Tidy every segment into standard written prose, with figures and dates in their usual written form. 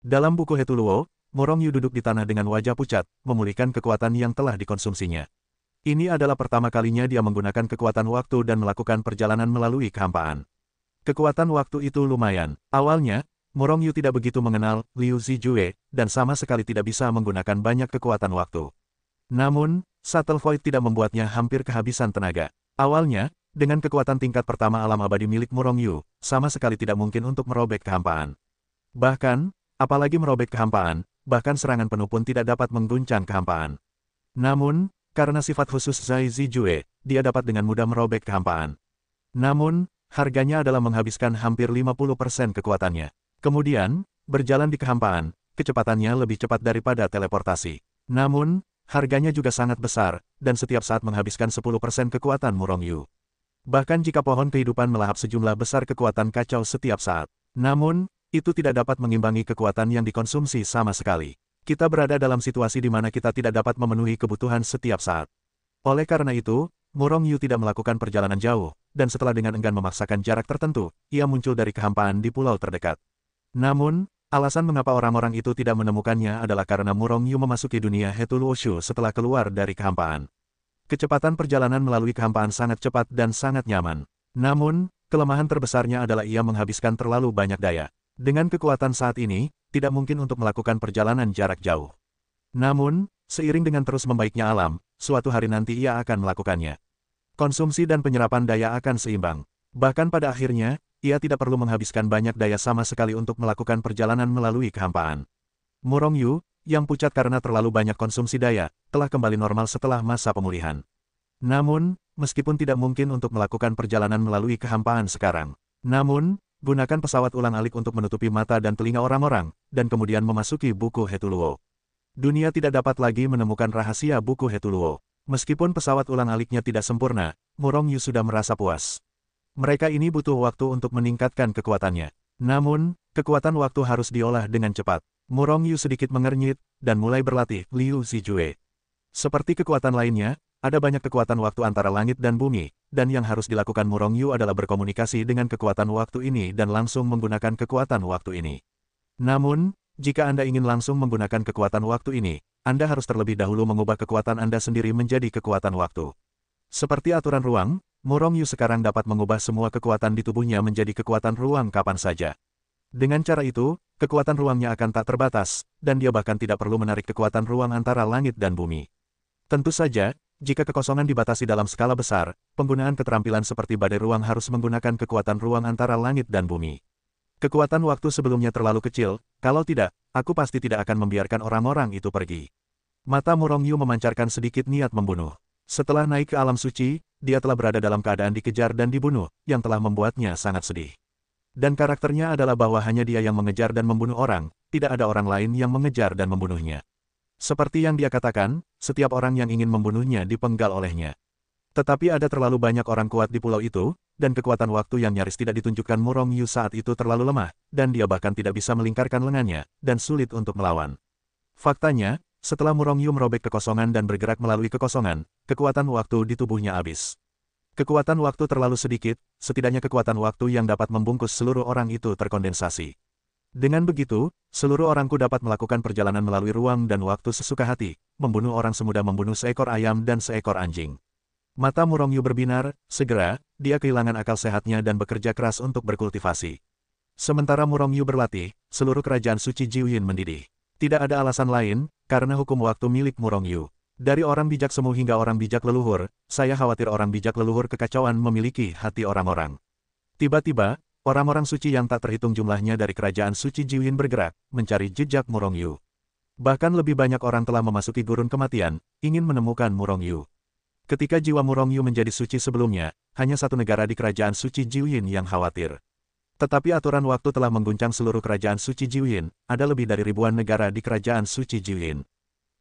Dalam buku Hetuluo, Murong Yu duduk di tanah dengan wajah pucat, memulihkan kekuatan yang telah dikonsumsinya. Ini adalah pertama kalinya dia menggunakan kekuatan waktu dan melakukan perjalanan melalui kehampaan. Kekuatan waktu itu lumayan. Awalnya, Murong Yu tidak begitu mengenal Liu Zijue, dan sama sekali tidak bisa menggunakan banyak kekuatan waktu. Namun, Subtle Void tidak membuatnya hampir kehabisan tenaga. Awalnya, dengan kekuatan tingkat pertama alam abadi milik Murong Yu, sama sekali tidak mungkin untuk merobek kehampaan. Bahkan, apalagi merobek kehampaan, bahkan serangan penuh pun tidak dapat mengguncang kehampaan. Namun, karena sifat khusus Zai Zijue, dia dapat dengan mudah merobek kehampaan. Namun, harganya adalah menghabiskan hampir 50% kekuatannya. Kemudian, berjalan di kehampaan, kecepatannya lebih cepat daripada teleportasi. Namun, harganya juga sangat besar, dan setiap saat menghabiskan 10% kekuatan Murong Yu. Bahkan jika pohon kehidupan melahap sejumlah besar kekuatan kacau setiap saat. Namun, itu tidak dapat mengimbangi kekuatan yang dikonsumsi sama sekali. Kita berada dalam situasi di mana kita tidak dapat memenuhi kebutuhan setiap saat. Oleh karena itu, Murong Yu tidak melakukan perjalanan jauh, dan setelah dengan enggan memaksakan jarak tertentu, ia muncul dari kehampaan di pulau terdekat. Namun, alasan mengapa orang-orang itu tidak menemukannya adalah karena Murong Yu memasuki dunia Hetuluoshu setelah keluar dari kehampaan. Kecepatan perjalanan melalui kehampaan sangat cepat dan sangat nyaman. Namun, kelemahan terbesarnya adalah ia menghabiskan terlalu banyak daya. Dengan kekuatan saat ini, tidak mungkin untuk melakukan perjalanan jarak jauh. Namun, seiring dengan terus membaiknya alam, suatu hari nanti ia akan melakukannya. Konsumsi dan penyerapan daya akan seimbang. Bahkan pada akhirnya, ia tidak perlu menghabiskan banyak daya sama sekali untuk melakukan perjalanan melalui kehampaan. Murong Yu, yang pucat karena terlalu banyak konsumsi daya, telah kembali normal setelah masa pemulihan. Namun, meskipun tidak mungkin untuk melakukan perjalanan melalui kehampaan sekarang. Namun, gunakan pesawat ulang-alik untuk menutupi mata dan telinga orang-orang, dan kemudian memasuki buku Hetuluo. Dunia tidak dapat lagi menemukan rahasia buku Hetuluo. Meskipun pesawat ulang-aliknya tidak sempurna, Murong Yu sudah merasa puas. Mereka ini butuh waktu untuk meningkatkan kekuatannya. Namun, kekuatan waktu harus diolah dengan cepat. Murong Yu sedikit mengernyit, dan mulai berlatih Liu Zijue. Seperti kekuatan lainnya, ada banyak kekuatan waktu antara langit dan bumi, dan yang harus dilakukan Murong Yu adalah berkomunikasi dengan kekuatan waktu ini dan langsung menggunakan kekuatan waktu ini. Namun, jika Anda ingin langsung menggunakan kekuatan waktu ini, Anda harus terlebih dahulu mengubah kekuatan Anda sendiri menjadi kekuatan waktu. Seperti aturan ruang, Murong Yu sekarang dapat mengubah semua kekuatan di tubuhnya menjadi kekuatan ruang kapan saja. Dengan cara itu, kekuatan ruangnya akan tak terbatas, dan dia bahkan tidak perlu menarik kekuatan ruang antara langit dan bumi. Tentu saja, jika kekosongan dibatasi dalam skala besar, penggunaan keterampilan seperti badai ruang harus menggunakan kekuatan ruang antara langit dan bumi. Kekuatan waktu sebelumnya terlalu kecil, kalau tidak, aku pasti tidak akan membiarkan orang-orang itu pergi. Mata Murong Yu memancarkan sedikit niat membunuh. Setelah naik ke alam suci, dia telah berada dalam keadaan dikejar dan dibunuh, yang telah membuatnya sangat sedih. Dan karakternya adalah bahwa hanya dia yang mengejar dan membunuh orang, tidak ada orang lain yang mengejar dan membunuhnya. Seperti yang dia katakan, setiap orang yang ingin membunuhnya dipenggal olehnya. Tetapi ada terlalu banyak orang kuat di pulau itu, dan kekuatan waktu yang nyaris tidak ditunjukkan Murong Yu saat itu terlalu lemah, dan dia bahkan tidak bisa melingkarkan lengannya, dan sulit untuk melawan. Faktanya, setelah Murong Yu merobek kekosongan dan bergerak melalui kekosongan, kekuatan waktu di tubuhnya habis. Kekuatan waktu terlalu sedikit, setidaknya kekuatan waktu yang dapat membungkus seluruh orang itu terkondensasi. Dengan begitu, seluruh orangku dapat melakukan perjalanan melalui ruang dan waktu sesuka hati, membunuh orang semudah membunuh seekor ayam dan seekor anjing. Mata Murong Yu berbinar, segera, dia kehilangan akal sehatnya dan bekerja keras untuk berkultivasi. Sementara Murong Yu berlatih, seluruh kerajaan suci Jiuyin mendidih. Tidak ada alasan lain, karena hukum waktu milik Murong Yu. Dari orang bijak semu hingga orang bijak leluhur, saya khawatir orang bijak leluhur kekacauan memiliki hati orang-orang. Tiba-tiba, orang-orang suci yang tak terhitung jumlahnya dari kerajaan suci Jiuyin bergerak, mencari jejak Murong Yu. Bahkan lebih banyak orang telah memasuki gurun kematian, ingin menemukan Murong Yu. Ketika jiwa Murong Yu menjadi suci sebelumnya, hanya satu negara di kerajaan suci Jiuyin yang khawatir. Tetapi aturan waktu telah mengguncang seluruh kerajaan suci Jiuyin, ada lebih dari ribuan negara di kerajaan suci Jiuyin.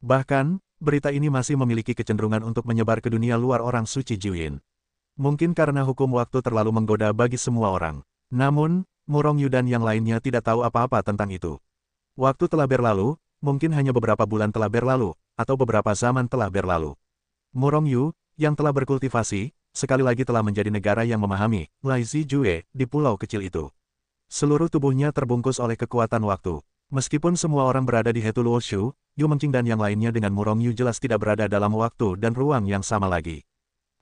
Bahkan, berita ini masih memiliki kecenderungan untuk menyebar ke dunia luar orang suci Jiuyin. Mungkin karena hukum waktu terlalu menggoda bagi semua orang. Namun, Murong Yu dan yang lainnya tidak tahu apa-apa tentang itu. Waktu telah berlalu, mungkin hanya beberapa bulan telah berlalu, atau beberapa zaman telah berlalu. Murong Yu, yang telah berkultivasi, sekali lagi telah menjadi negara yang memahami Lai Zijue di pulau kecil itu. Seluruh tubuhnya terbungkus oleh kekuatan waktu. Meskipun semua orang berada di Hetu Luoshu, Yu Mengqing dan yang lainnya dengan Murong Yu jelas tidak berada dalam waktu dan ruang yang sama lagi.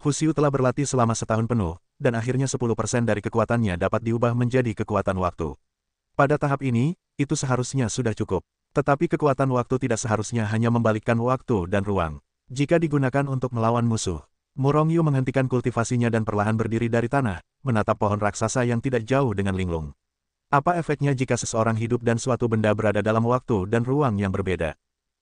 Hu Xiu telah berlatih selama setahun penuh, dan akhirnya 10% dari kekuatannya dapat diubah menjadi kekuatan waktu. Pada tahap ini, itu seharusnya sudah cukup. Tetapi kekuatan waktu tidak seharusnya hanya membalikkan waktu dan ruang. Jika digunakan untuk melawan musuh, Murong Yu menghentikan kultivasinya dan perlahan berdiri dari tanah, menatap pohon raksasa yang tidak jauh dengan linglung. Apa efeknya jika seseorang hidup dan suatu benda berada dalam waktu dan ruang yang berbeda?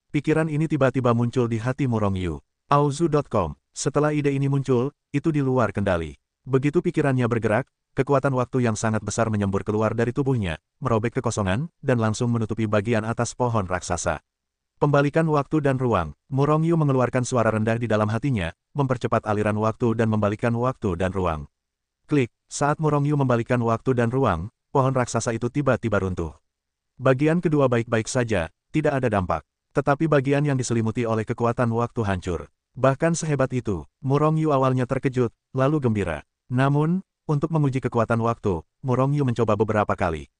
Pikiran ini tiba-tiba muncul di hati Murong Yu. Auzu.com. Setelah ide ini muncul, itu di luar kendali. Begitu pikirannya bergerak, kekuatan waktu yang sangat besar menyembur keluar dari tubuhnya, merobek kekosongan, dan langsung menutupi bagian atas pohon raksasa. Pembalikan waktu dan ruang. Murong Yu mengeluarkan suara rendah di dalam hatinya, mempercepat aliran waktu dan membalikkan waktu dan ruang. Klik. Saat Murong Yu membalikkan waktu dan ruang, pohon raksasa itu tiba-tiba runtuh. Bagian kedua baik-baik saja, tidak ada dampak. Tetapi bagian yang diselimuti oleh kekuatan waktu hancur. Bahkan sehebat itu, Murong Yu awalnya terkejut, lalu gembira. Namun, untuk menguji kekuatan waktu, Murong Yu mencoba beberapa kali.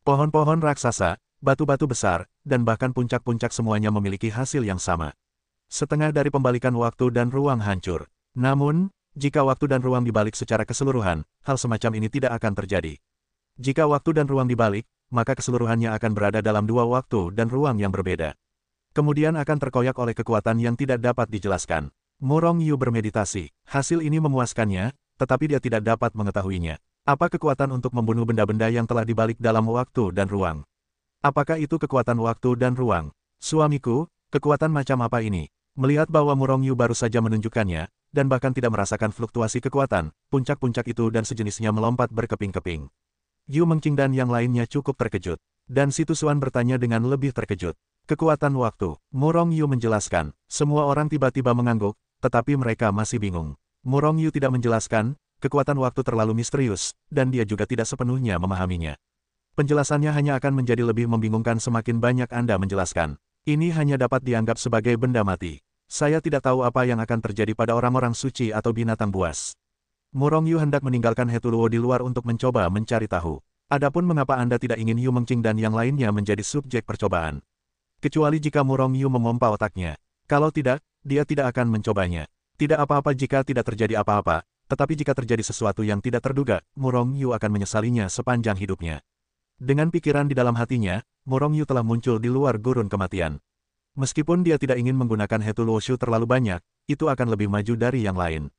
Pohon-pohon raksasa, batu-batu besar, dan bahkan puncak-puncak semuanya memiliki hasil yang sama. Setengah dari pembalikan waktu dan ruang hancur. Namun, jika waktu dan ruang dibalik secara keseluruhan, hal semacam ini tidak akan terjadi. Jika waktu dan ruang dibalik, maka keseluruhannya akan berada dalam dua waktu dan ruang yang berbeda. Kemudian akan terkoyak oleh kekuatan yang tidak dapat dijelaskan. Murong Yu bermeditasi. Hasil ini memuaskannya, tetapi dia tidak dapat mengetahuinya. Apa kekuatan untuk membunuh benda-benda yang telah dibalik dalam waktu dan ruang? Apakah itu kekuatan waktu dan ruang? Suamiku, kekuatan macam apa ini? Melihat bahwa Murong Yu baru saja menunjukkannya, dan bahkan tidak merasakan fluktuasi kekuatan, puncak-puncak itu dan sejenisnya melompat berkeping-keping. Yu Mengqing dan yang lainnya cukup terkejut. Dan Si Tusuan bertanya dengan lebih terkejut. Kekuatan waktu. Murong Yu menjelaskan. Semua orang tiba-tiba mengangguk, tetapi mereka masih bingung. Murong Yu tidak menjelaskan, kekuatan waktu terlalu misterius, dan dia juga tidak sepenuhnya memahaminya. Penjelasannya hanya akan menjadi lebih membingungkan semakin banyak Anda menjelaskan. Ini hanya dapat dianggap sebagai benda mati. Saya tidak tahu apa yang akan terjadi pada orang-orang suci atau binatang buas. Murong Yu hendak meninggalkan Hetu Luo di luar untuk mencoba mencari tahu. Adapun mengapa Anda tidak ingin Yu Mengqing dan yang lainnya menjadi subjek percobaan. Kecuali jika Murong Yu memompa otaknya. Kalau tidak, dia tidak akan mencobanya. Tidak apa-apa jika tidak terjadi apa-apa, tetapi jika terjadi sesuatu yang tidak terduga, Murong Yu akan menyesalinya sepanjang hidupnya. Dengan pikiran di dalam hatinya, Murong Yu telah muncul di luar gurun kematian. Meskipun dia tidak ingin menggunakan Hetu Luoshu terlalu banyak, itu akan lebih maju dari yang lain.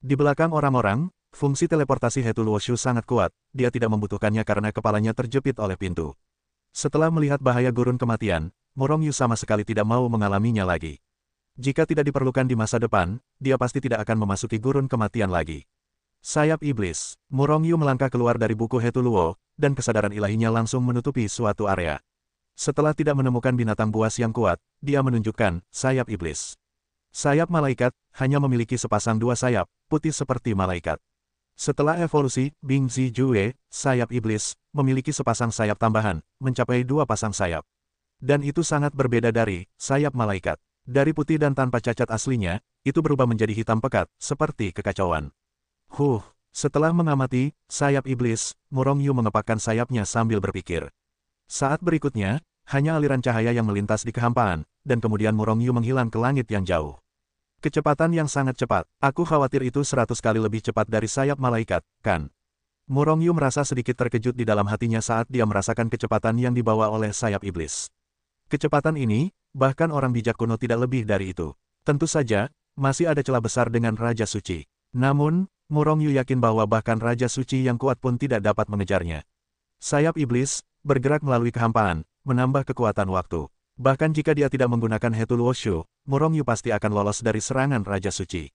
Di belakang orang-orang, fungsi teleportasi Hetu Luoshu sangat kuat, dia tidak membutuhkannya karena kepalanya terjepit oleh pintu. Setelah melihat bahaya gurun kematian, Murong Yu sama sekali tidak mau mengalaminya lagi. Jika tidak diperlukan di masa depan, dia pasti tidak akan memasuki gurun kematian lagi. Sayap Iblis. Murong Yu melangkah keluar dari buku Hetu Luo, dan kesadaran ilahinya langsung menutupi suatu area. Setelah tidak menemukan binatang buas yang kuat, dia menunjukkan sayap iblis. Sayap malaikat hanya memiliki sepasang dua sayap, putih seperti malaikat. Setelah evolusi, Bing Zi Jue, sayap iblis, memiliki sepasang sayap tambahan, mencapai dua pasang sayap. Dan itu sangat berbeda dari sayap malaikat. Dari putih dan tanpa cacat aslinya, itu berubah menjadi hitam pekat, seperti kekacauan. Setelah mengamati sayap iblis, Murong Yu mengepakkan sayapnya sambil berpikir. Saat berikutnya, hanya aliran cahaya yang melintas di kehampaan, dan kemudian Murong Yu menghilang ke langit yang jauh. Kecepatan yang sangat cepat, aku khawatir itu 100 kali lebih cepat dari sayap malaikat, kan? Murong Yu merasa sedikit terkejut di dalam hatinya saat dia merasakan kecepatan yang dibawa oleh sayap iblis. Kecepatan ini, bahkan orang bijak kuno tidak lebih dari itu. Tentu saja, masih ada celah besar dengan Raja Suci. Namun, Murong Yu yakin bahwa bahkan Raja Suci yang kuat pun tidak dapat mengejarnya. Sayap iblis bergerak melalui kehampaan, menambah kekuatan waktu. Bahkan jika dia tidak menggunakan Hetu Luoshu, Murong Yu pasti akan lolos dari serangan Raja Suci.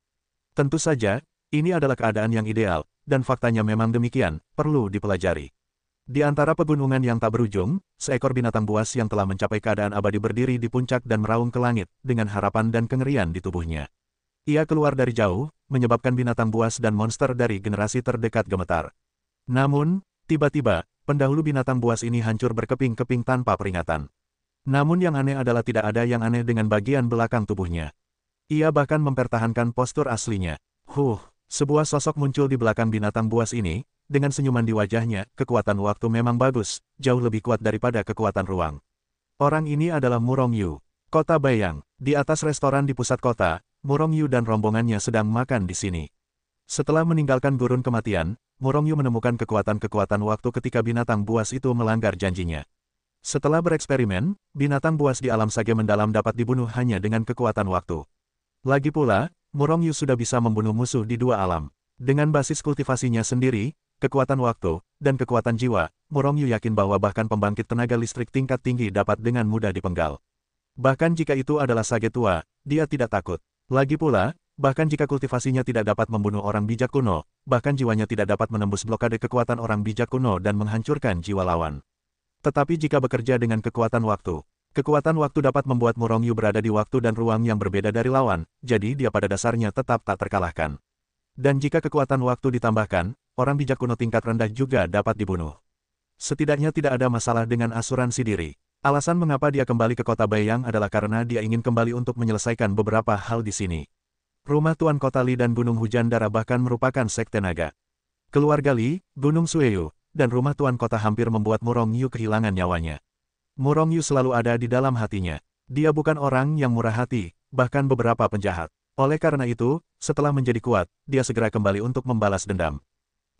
Tentu saja, ini adalah keadaan yang ideal, dan faktanya memang demikian, perlu dipelajari. Di antara pegunungan yang tak berujung, seekor binatang buas yang telah mencapai keadaan abadi berdiri di puncak dan meraung ke langit, dengan harapan dan kengerian di tubuhnya. Ia keluar dari jauh, menyebabkan binatang buas dan monster dari generasi terdekat gemetar. Namun, tiba-tiba, pendahulu binatang buas ini hancur berkeping-keping tanpa peringatan. Namun yang aneh adalah tidak ada yang aneh dengan bagian belakang tubuhnya. Ia bahkan mempertahankan postur aslinya. Sebuah sosok muncul di belakang binatang buas ini, dengan senyuman di wajahnya, kekuatan waktu memang bagus, jauh lebih kuat daripada kekuatan ruang. Orang ini adalah Murong Yu. Kota Baiyang. Di atas restoran di pusat kota, Murong Yu dan rombongannya sedang makan di sini. Setelah meninggalkan gurun kematian, Murong Yu menemukan kekuatan-kekuatan waktu ketika binatang buas itu melanggar janjinya. Setelah bereksperimen, binatang buas di alam sage mendalam dapat dibunuh hanya dengan kekuatan waktu. Lagi pula, Murong Yu sudah bisa membunuh musuh di dua alam. Dengan basis kultivasinya sendiri, kekuatan waktu, dan kekuatan jiwa, Murong Yu yakin bahwa bahkan pembangkit tenaga listrik tingkat tinggi dapat dengan mudah dipenggal. Bahkan jika itu adalah sage tua, dia tidak takut. Lagi pula, bahkan jika kultivasinya tidak dapat membunuh orang bijak kuno, bahkan jiwanya tidak dapat menembus blokade kekuatan orang bijak kuno dan menghancurkan jiwa lawan. Tetapi jika bekerja dengan kekuatan waktu dapat membuat Murong Yu berada di waktu dan ruang yang berbeda dari lawan, jadi dia pada dasarnya tetap tak terkalahkan. Dan jika kekuatan waktu ditambahkan, orang bijak kuno tingkat rendah juga dapat dibunuh. Setidaknya tidak ada masalah dengan asuransi diri. Alasan mengapa dia kembali ke kota Baiyang adalah karena dia ingin kembali untuk menyelesaikan beberapa hal di sini. Rumah Tuan Kota Li dan Gunung Hujan Darah bahkan merupakan sekte naga. Keluarga Li, Gunung Sueyu, dan rumah Tuan Kota hampir membuat Murong Yu kehilangan nyawanya. Murong Yu selalu ada di dalam hatinya. Dia bukan orang yang murah hati, bahkan beberapa penjahat. Oleh karena itu, setelah menjadi kuat, dia segera kembali untuk membalas dendam.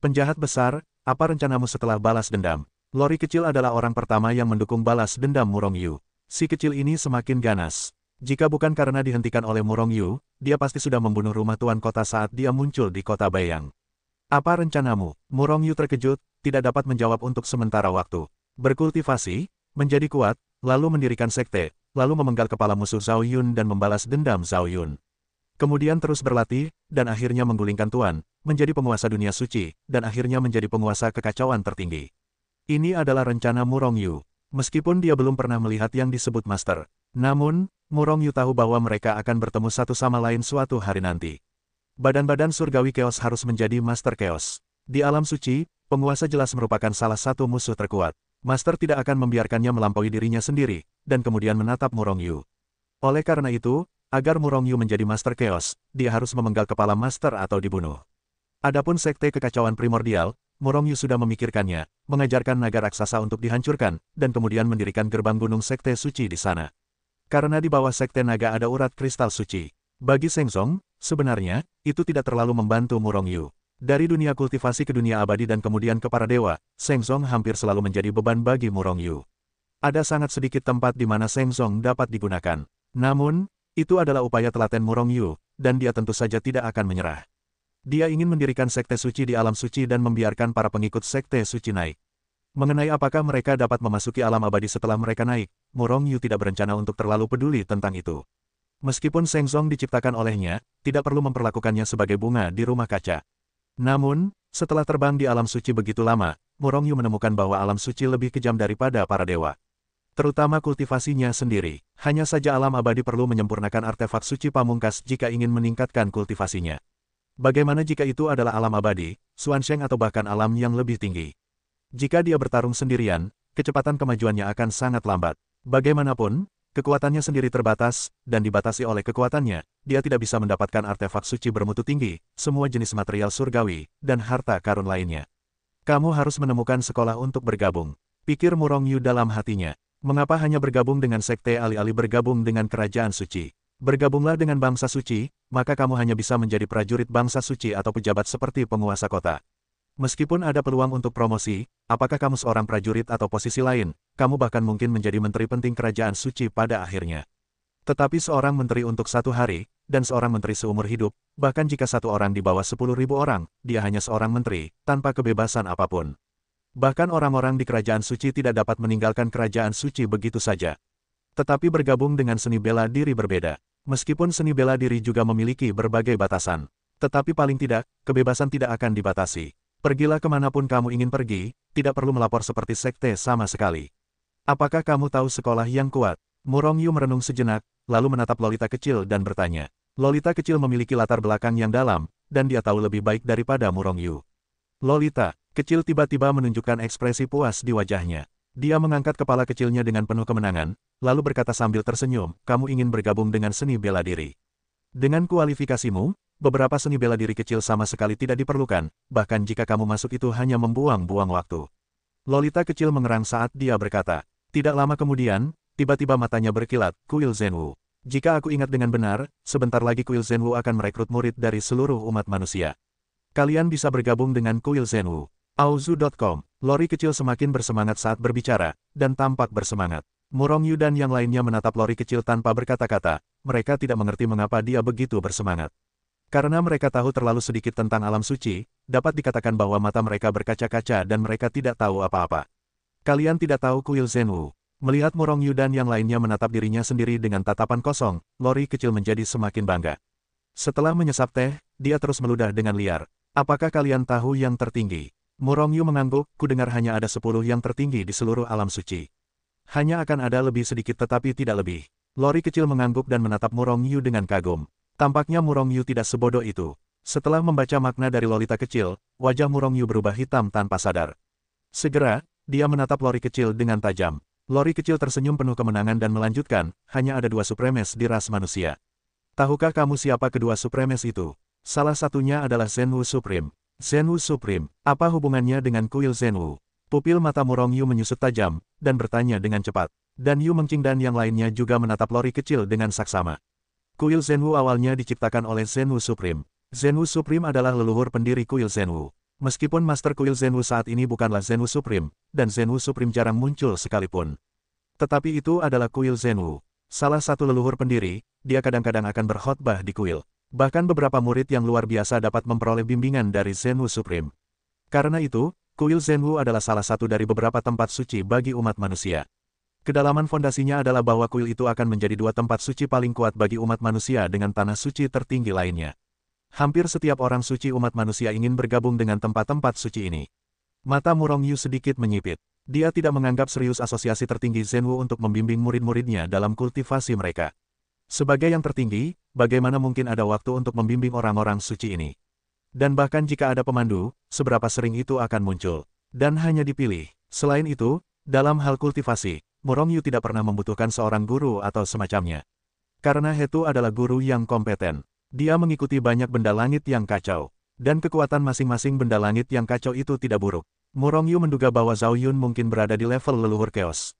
Penjahat besar, apa rencanamu setelah balas dendam? Lori kecil adalah orang pertama yang mendukung balas dendam Murong Yu. Si kecil ini semakin ganas. Jika bukan karena dihentikan oleh Murong Yu, dia pasti sudah membunuh rumah Tuan Kota saat dia muncul di kota Baiyang. Apa rencanamu? Murong Yu terkejut, tidak dapat menjawab untuk sementara waktu. Berkultivasi, menjadi kuat, lalu mendirikan sekte, lalu memenggal kepala musuh Zhao Yun dan membalas dendam Zhao Yun. Kemudian terus berlatih, dan akhirnya menggulingkan Tuan, menjadi penguasa dunia suci, dan akhirnya menjadi penguasa kekacauan tertinggi. Ini adalah rencana Murong Yu. Meskipun dia belum pernah melihat yang disebut Master. Namun, Murong Yu tahu bahwa mereka akan bertemu satu sama lain suatu hari nanti. Badan-badan surgawi Chaos harus menjadi Master Chaos. Di alam suci, penguasa jelas merupakan salah satu musuh terkuat. Master tidak akan membiarkannya melampaui dirinya sendiri, dan kemudian menatap Murong Yu. Oleh karena itu, agar Murong Yu menjadi Master Chaos, dia harus memenggal kepala Master atau dibunuh. Adapun sekte kekacauan primordial, Murong Yu sudah memikirkannya, mengajarkan naga raksasa untuk dihancurkan, dan kemudian mendirikan gerbang gunung sekte suci di sana. Karena di bawah sekte naga ada urat kristal suci. Bagi Sheng Tsung, sebenarnya, itu tidak terlalu membantu Murong Yu. Dari dunia kultivasi ke dunia abadi dan kemudian ke para dewa, Sheng Tsung hampir selalu menjadi beban bagi Murong Yu. Ada sangat sedikit tempat di mana Sheng Tsung dapat digunakan. Namun, itu adalah upaya telaten Murong Yu, dan dia tentu saja tidak akan menyerah. Dia ingin mendirikan sekte suci di alam suci dan membiarkan para pengikut sekte suci naik. Mengenai apakah mereka dapat memasuki alam abadi setelah mereka naik, Murong Yu tidak berencana untuk terlalu peduli tentang itu. Meskipun Sheng Tsung diciptakan olehnya, tidak perlu memperlakukannya sebagai bunga di rumah kaca. Namun, setelah terbang di alam suci begitu lama, Murong Yu menemukan bahwa alam suci lebih kejam daripada para dewa. Terutama kultivasinya sendiri. Hanya saja alam abadi perlu menyempurnakan artefak suci pamungkas jika ingin meningkatkan kultivasinya. Bagaimana jika itu adalah alam abadi, Xuansheng atau bahkan alam yang lebih tinggi? Jika dia bertarung sendirian, kecepatan kemajuannya akan sangat lambat. Bagaimanapun, kekuatannya sendiri terbatas, dan dibatasi oleh kekuatannya, dia tidak bisa mendapatkan artefak suci bermutu tinggi, semua jenis material surgawi, dan harta karun lainnya. Kamu harus menemukan sekolah untuk bergabung. Pikir Murong Yu dalam hatinya. Mengapa hanya bergabung dengan sekte alih-alih bergabung dengan kerajaan suci? Bergabunglah dengan bangsa suci, maka kamu hanya bisa menjadi prajurit bangsa suci atau pejabat seperti penguasa kota. Meskipun ada peluang untuk promosi, apakah kamu seorang prajurit atau posisi lain, kamu bahkan mungkin menjadi menteri penting kerajaan suci pada akhirnya. Tetapi seorang menteri untuk satu hari, dan seorang menteri seumur hidup, bahkan jika satu orang di bawah 10.000 orang, dia hanya seorang menteri, tanpa kebebasan apapun. Bahkan orang-orang di kerajaan suci tidak dapat meninggalkan kerajaan suci begitu saja. Tetapi bergabung dengan seni bela diri berbeda. Meskipun seni bela diri juga memiliki berbagai batasan. Tetapi paling tidak, kebebasan tidak akan dibatasi. Pergilah kemanapun kamu ingin pergi, tidak perlu melapor seperti sekte sama sekali. Apakah kamu tahu sekolah yang kuat? Murong Yu merenung sejenak, lalu menatap Lolita kecil dan bertanya. Lolita kecil memiliki latar belakang yang dalam, dan dia tahu lebih baik daripada Murong Yu. Lolita kecil tiba-tiba menunjukkan ekspresi puas di wajahnya. Dia mengangkat kepala kecilnya dengan penuh kemenangan, lalu berkata sambil tersenyum, kamu ingin bergabung dengan seni bela diri. Dengan kualifikasimu, beberapa seni bela diri kecil sama sekali tidak diperlukan, bahkan jika kamu masuk itu hanya membuang-buang waktu. Lolita kecil mengerang saat dia berkata. Tidak lama kemudian, tiba-tiba matanya berkilat, Kuil Zhenwu. Jika aku ingat dengan benar, sebentar lagi Kuil Zhenwu akan merekrut murid dari seluruh umat manusia. Kalian bisa bergabung dengan Kuil Zhenwu. Auzu.com. Lori kecil semakin bersemangat saat berbicara, dan tampak bersemangat. Murong Yu dan yang lainnya menatap Lori kecil tanpa berkata-kata, mereka tidak mengerti mengapa dia begitu bersemangat. Karena mereka tahu terlalu sedikit tentang alam suci, dapat dikatakan bahwa mata mereka berkaca-kaca dan mereka tidak tahu apa-apa. Kalian tidak tahu Kuil Zhenwu. Melihat Murong Yu dan yang lainnya menatap dirinya sendiri dengan tatapan kosong, Lori kecil menjadi semakin bangga. Setelah menyesap teh, dia terus meludah dengan liar. Apakah kalian tahu yang tertinggi? Murong Yu mengangguk, kudengar hanya ada 10 yang tertinggi di seluruh alam suci. Hanya akan ada lebih sedikit tetapi tidak lebih. Lori kecil mengangguk dan menatap Murong Yu dengan kagum. Tampaknya Murong Yu tidak sebodoh itu. Setelah membaca makna dari lolita kecil, wajah Murong Yu berubah hitam tanpa sadar. Segera, dia menatap Lori kecil dengan tajam. Lori kecil tersenyum penuh kemenangan dan melanjutkan, hanya ada 2 supremes di ras manusia. Tahukah kamu siapa kedua supremes itu? Salah satunya adalah Zhenwu Supreme. Zhenwu Supreme, apa hubungannya dengan Kuil Zhenwu? Pupil mata Murong Yu menyusut tajam, dan bertanya dengan cepat. Dan Yu Mengqing dan yang lainnya juga menatap Lori kecil dengan saksama. Kuil Zhenwu awalnya diciptakan oleh Zhenwu Supreme. Zhenwu Supreme adalah leluhur pendiri Kuil Zhenwu. Meskipun Master Kuil Zhenwu saat ini bukanlah Zhenwu Supreme, dan Zhenwu Supreme jarang muncul sekalipun. Tetapi itu adalah Kuil Zhenwu. Salah satu leluhur pendiri, dia kadang-kadang akan berkhotbah di kuil. Bahkan beberapa murid yang luar biasa dapat memperoleh bimbingan dari Zhenwu Supreme. Karena itu, Kuil Zhenwu adalah salah satu dari beberapa tempat suci bagi umat manusia. Kedalaman fondasinya adalah bahwa kuil itu akan menjadi 2 tempat suci paling kuat bagi umat manusia dengan tanah suci tertinggi lainnya. Hampir setiap orang suci umat manusia ingin bergabung dengan tempat-tempat suci ini. Mata Murong Yu sedikit menyipit. Dia tidak menganggap serius asosiasi tertinggi Zhenwu untuk membimbing murid-muridnya dalam kultivasi mereka. Sebagai yang tertinggi, bagaimana mungkin ada waktu untuk membimbing orang-orang suci ini? Dan bahkan jika ada pemandu, seberapa sering itu akan muncul? Dan hanya dipilih. Selain itu, dalam hal kultivasi, Murong Yu tidak pernah membutuhkan seorang guru atau semacamnya. Karena Hetu adalah guru yang kompeten. Dia mengikuti banyak benda langit yang kacau. Dan kekuatan masing-masing benda langit yang kacau itu tidak buruk. Murong Yu menduga bahwa Zhao Yun mungkin berada di level leluhur Chaos.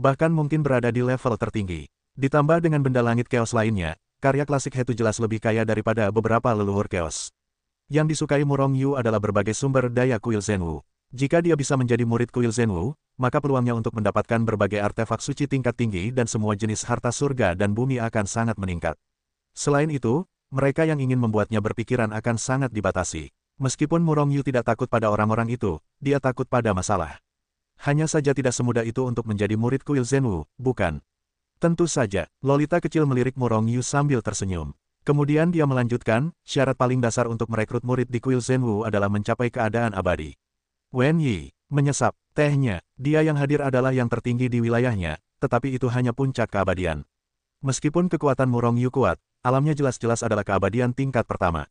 Bahkan mungkin berada di level tertinggi. Ditambah dengan benda langit Chaos lainnya, karya klasik Hetu jelas lebih kaya daripada beberapa leluhur Chaos. Yang disukai Murong Yu adalah berbagai sumber daya Kuil Zhenwu. Jika dia bisa menjadi murid Kuil Zhenwu, maka peluangnya untuk mendapatkan berbagai artefak suci tingkat tinggi dan semua jenis harta surga dan bumi akan sangat meningkat. Selain itu, mereka yang ingin membuatnya berpikiran akan sangat dibatasi. Meskipun Murong Yu tidak takut pada orang-orang itu, dia takut pada masalah. Hanya saja tidak semudah itu untuk menjadi murid Kuil Zhenwu, bukan? Tentu saja, Lolita kecil melirik Murong Yu sambil tersenyum. Kemudian dia melanjutkan, syarat paling dasar untuk merekrut murid di Kuil Zhenwu adalah mencapai keadaan abadi. Wen Yi menyesap tehnya, dia yang hadir adalah yang tertinggi di wilayahnya, tetapi itu hanya puncak keabadian. Meskipun kekuatan Murong Yu kuat, alamnya jelas-jelas adalah keabadian tingkat pertama.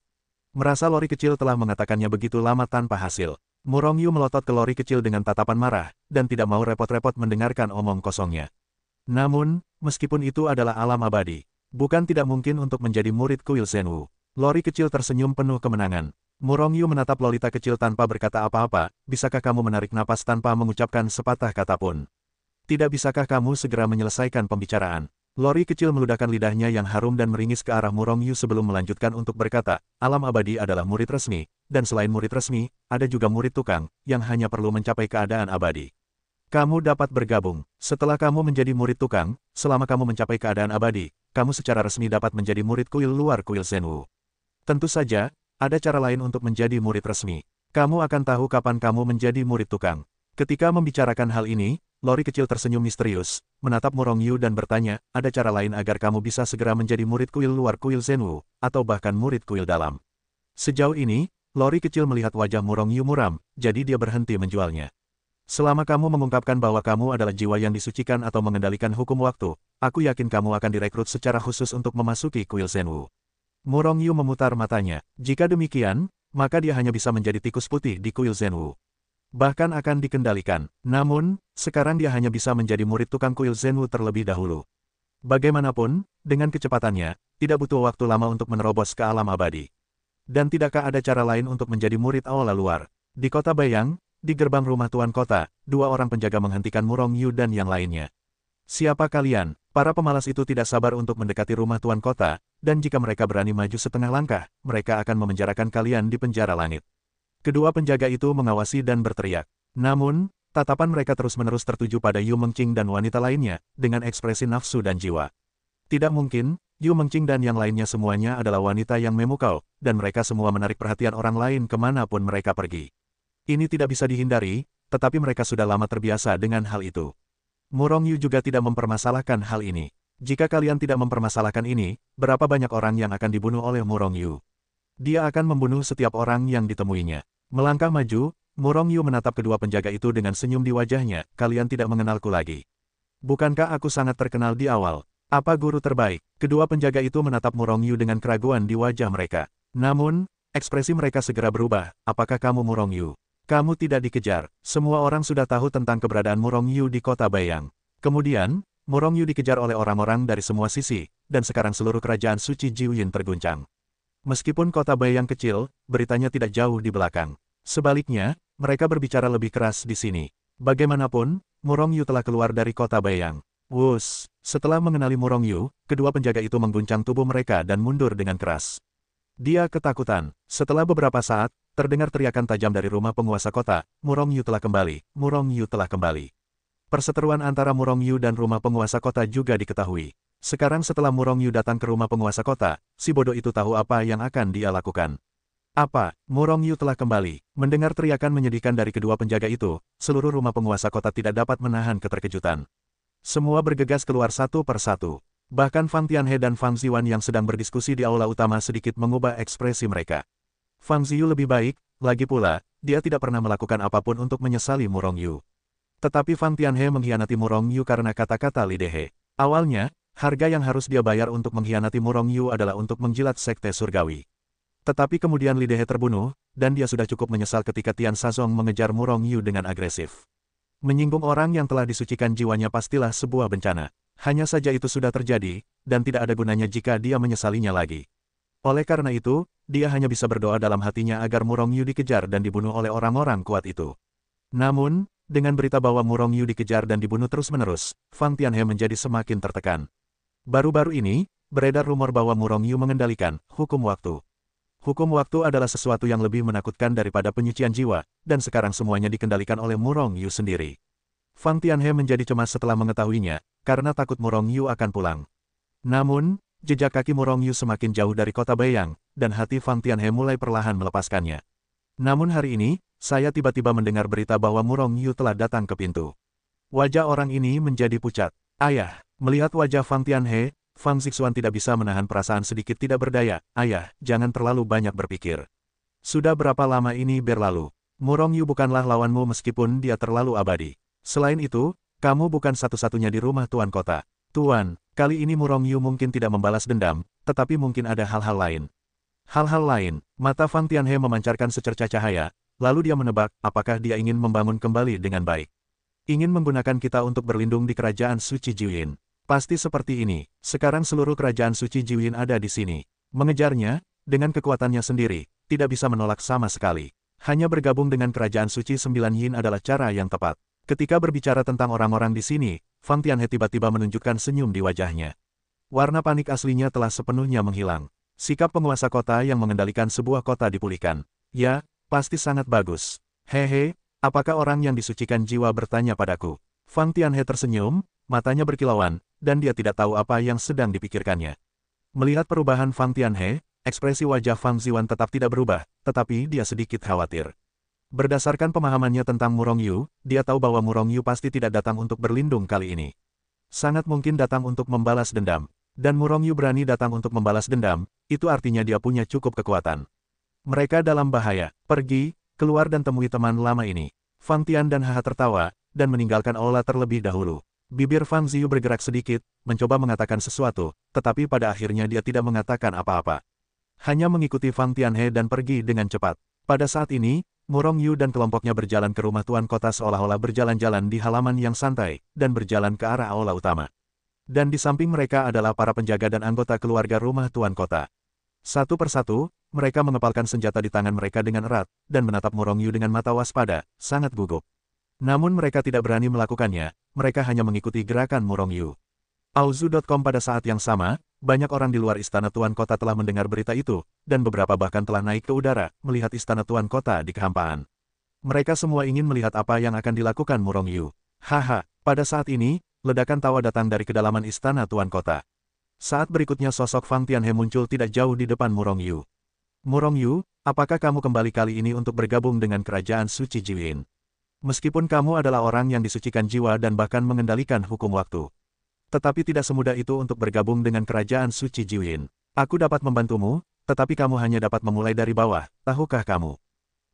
Merasa Lori kecil telah mengatakannya begitu lama tanpa hasil. Murong Yu melotot ke Lori kecil dengan tatapan marah, dan tidak mau repot-repot mendengarkan omong kosongnya. Namun, meskipun itu adalah alam abadi, bukan tidak mungkin untuk menjadi murid Kuil Zhenwu. Lori kecil tersenyum penuh kemenangan. Murong Yu menatap Lolita kecil tanpa berkata apa-apa, bisakah kamu menarik napas tanpa mengucapkan sepatah kata pun? Tidak bisakah kamu segera menyelesaikan pembicaraan? Lori kecil meludahkan lidahnya yang harum dan meringis ke arah Murong Yu sebelum melanjutkan untuk berkata, alam abadi adalah murid resmi, dan selain murid resmi, ada juga murid tukang, yang hanya perlu mencapai keadaan abadi. Kamu dapat bergabung. Setelah kamu menjadi murid tukang, selama kamu mencapai keadaan abadi, kamu secara resmi dapat menjadi murid kuil luar Kuil Zhenwu. Tentu saja, ada cara lain untuk menjadi murid resmi. Kamu akan tahu kapan kamu menjadi murid tukang. Ketika membicarakan hal ini, Lori kecil tersenyum misterius, menatap Murong Yu dan bertanya, ada cara lain agar kamu bisa segera menjadi murid kuil luar Kuil Zhenwu, atau bahkan murid kuil dalam. Sejauh ini, Lori kecil melihat wajah Murong Yu muram, jadi dia berhenti menjualnya. Selama kamu mengungkapkan bahwa kamu adalah jiwa yang disucikan atau mengendalikan hukum waktu, aku yakin kamu akan direkrut secara khusus untuk memasuki Kuil Zhenwu. Murong Yu memutar matanya, jika demikian, maka dia hanya bisa menjadi tikus putih di Kuil Zhenwu. Bahkan akan dikendalikan. Namun, sekarang dia hanya bisa menjadi murid tukang Kuil Zhenwu terlebih dahulu. Bagaimanapun, dengan kecepatannya, tidak butuh waktu lama untuk menerobos ke alam abadi. Dan tidakkah ada cara lain untuk menjadi murid aula luar? Di kota Bayang, di gerbang rumah tuan kota, 2 orang penjaga menghentikan Murong Yu dan yang lainnya. Siapa kalian? Para pemalas itu tidak sabar untuk mendekati rumah tuan kota, dan jika mereka berani maju setengah langkah, mereka akan memenjarakan kalian di penjara langit. Kedua penjaga itu mengawasi dan berteriak. Namun, tatapan mereka terus-menerus tertuju pada Yu Mengqing dan wanita lainnya, dengan ekspresi nafsu dan jiwa. Tidak mungkin, Yu Mengqing dan yang lainnya semuanya adalah wanita yang memukau, dan mereka semua menarik perhatian orang lain kemanapun mereka pergi. Ini tidak bisa dihindari, tetapi mereka sudah lama terbiasa dengan hal itu. Murong Yu juga tidak mempermasalahkan hal ini. Jika kalian tidak mempermasalahkan ini, berapa banyak orang yang akan dibunuh oleh Murong Yu? Dia akan membunuh setiap orang yang ditemuinya. Melangkah maju, Murong Yu menatap kedua penjaga itu dengan senyum di wajahnya, kalian tidak mengenalku lagi. Bukankah aku sangat terkenal di awal? Apa guru terbaik? Kedua penjaga itu menatap Murong Yu dengan keraguan di wajah mereka. Namun, ekspresi mereka segera berubah, apakah kamu Murong Yu? Kamu tidak dikejar. Semua orang sudah tahu tentang keberadaan Murong Yu di kota Beiyang. Kemudian, Murong Yu dikejar oleh orang-orang dari semua sisi, dan sekarang seluruh kerajaan suci Jiuyin terguncang. Meskipun kota Beiyang kecil, beritanya tidak jauh di belakang. Sebaliknya, mereka berbicara lebih keras di sini. Bagaimanapun, Murong Yu telah keluar dari kota Beiyang. Wus, setelah mengenali Murong Yu, kedua penjaga itu mengguncang tubuh mereka dan mundur dengan keras. Dia ketakutan. Setelah beberapa saat, terdengar teriakan tajam dari rumah penguasa kota, Murong Yu telah kembali, Murong Yu telah kembali. Perseteruan antara Murong Yu dan rumah penguasa kota juga diketahui. Sekarang setelah Murong Yu datang ke rumah penguasa kota, si bodoh itu tahu apa yang akan dia lakukan. Apa? Murong Yu telah kembali. Mendengar teriakan menyedihkan dari kedua penjaga itu, seluruh rumah penguasa kota tidak dapat menahan keterkejutan. Semua bergegas keluar satu persatu. Bahkan Fan Tianhe dan Fang Ziwan yang sedang berdiskusi di aula utama sedikit mengubah ekspresi mereka. Fang Ziyu lebih baik, lagi pula, dia tidak pernah melakukan apapun untuk menyesali Murong Yu. Tetapi Fan Tianhe mengkhianati Murong Yu karena kata-kata Li Dehe. Awalnya, harga yang harus dia bayar untuk mengkhianati Murong Yu adalah untuk menjilat sekte surgawi. Tetapi kemudian Li Dehe terbunuh, dan dia sudah cukup menyesal ketika Tian Shazong mengejar Murong Yu dengan agresif. Menyinggung orang yang telah disucikan jiwanya pastilah sebuah bencana. Hanya saja itu sudah terjadi, dan tidak ada gunanya jika dia menyesalinya lagi. Oleh karena itu, dia hanya bisa berdoa dalam hatinya agar Murong Yu dikejar dan dibunuh oleh orang-orang kuat itu. Namun, dengan berita bahwa Murong Yu dikejar dan dibunuh terus-menerus, Fan Tianhe menjadi semakin tertekan. Baru-baru ini, beredar rumor bahwa Murong Yu mengendalikan hukum waktu. Hukum waktu adalah sesuatu yang lebih menakutkan daripada penyucian jiwa, dan sekarang semuanya dikendalikan oleh Murong Yu sendiri. Fan Tianhe menjadi cemas setelah mengetahuinya, karena takut Murong Yu akan pulang. Namun, jejak kaki Murong Yu semakin jauh dari kota Beiyang, dan hati Fan Tianhe mulai perlahan melepaskannya. Namun hari ini, saya tiba-tiba mendengar berita bahwa Murong Yu telah datang ke pintu. Wajah orang ini menjadi pucat. Ayah, melihat wajah Fan Tianhe, Fang Zixuan tidak bisa menahan perasaan sedikit tidak berdaya. Ayah, jangan terlalu banyak berpikir. Sudah berapa lama ini berlalu? Murong Yu bukanlah lawanmu meskipun dia terlalu abadi. Selain itu, kamu bukan satu-satunya di rumah tuan kota. Tuan, kali ini Murong Yu mungkin tidak membalas dendam, tetapi mungkin ada hal-hal lain. Hal-hal lain, mata Fan Tianhe memancarkan secercah cahaya, lalu dia menebak apakah dia ingin membangun kembali dengan baik. Ingin menggunakan kita untuk berlindung di kerajaan suci Jiuyin. Pasti seperti ini, sekarang seluruh kerajaan suci Jiuyin ada di sini. Mengejarnya, dengan kekuatannya sendiri, tidak bisa menolak sama sekali. Hanya bergabung dengan kerajaan suci 9 Yin adalah cara yang tepat. Ketika berbicara tentang orang-orang di sini, Fan Tianhe tiba-tiba menunjukkan senyum di wajahnya. Warna panik aslinya telah sepenuhnya menghilang. Sikap penguasa kota yang mengendalikan sebuah kota dipulihkan. Ya, pasti sangat bagus. Hehe, apakah orang yang disucikan jiwa bertanya padaku? Fan Tianhe tersenyum, matanya berkilauan, dan dia tidak tahu apa yang sedang dipikirkannya. Melihat perubahan Fan Tianhe, ekspresi wajah Fang Ziwan tetap tidak berubah, tetapi dia sedikit khawatir. Berdasarkan pemahamannya tentang Murong Yu, dia tahu bahwa Murong Yu pasti tidak datang untuk berlindung kali ini. Sangat mungkin datang untuk membalas dendam. Dan Murong Yu berani datang untuk membalas dendam, itu artinya dia punya cukup kekuatan. Mereka dalam bahaya. Pergi, keluar dan temui teman lama ini. Fang Tian dan Haha tertawa, dan meninggalkan aula terlebih dahulu. Bibir Fang Ziyu bergerak sedikit, mencoba mengatakan sesuatu, tetapi pada akhirnya dia tidak mengatakan apa-apa. Hanya mengikuti Fan Tianhe dan pergi dengan cepat. Pada saat ini, Murong Yu dan kelompoknya berjalan ke rumah tuan kota seolah-olah berjalan-jalan di halaman yang santai, dan berjalan ke arah aula utama. Dan di samping mereka adalah para penjaga dan anggota keluarga rumah tuan kota. Satu persatu, mereka mengepalkan senjata di tangan mereka dengan erat, dan menatap Murong Yu dengan mata waspada, sangat gugup. Namun mereka tidak berani melakukannya, mereka hanya mengikuti gerakan Murongyu. Auzu.com. Pada saat yang sama, banyak orang di luar Istana Tuan Kota telah mendengar berita itu, dan beberapa bahkan telah naik ke udara, melihat Istana Tuan Kota di kehampaan. Mereka semua ingin melihat apa yang akan dilakukan Murongyu. Haha, pada saat ini, ledakan tawa datang dari kedalaman Istana Tuan Kota. Saat berikutnya sosok Fang Tianhe muncul tidak jauh di depan Murongyu. Murongyu, apakah kamu kembali kali ini untuk bergabung dengan kerajaan suci Jiwin? Meskipun kamu adalah orang yang disucikan jiwa dan bahkan mengendalikan hukum waktu. Tetapi tidak semudah itu untuk bergabung dengan kerajaan suci Jiwin. Aku dapat membantumu, tetapi kamu hanya dapat memulai dari bawah, tahukah kamu?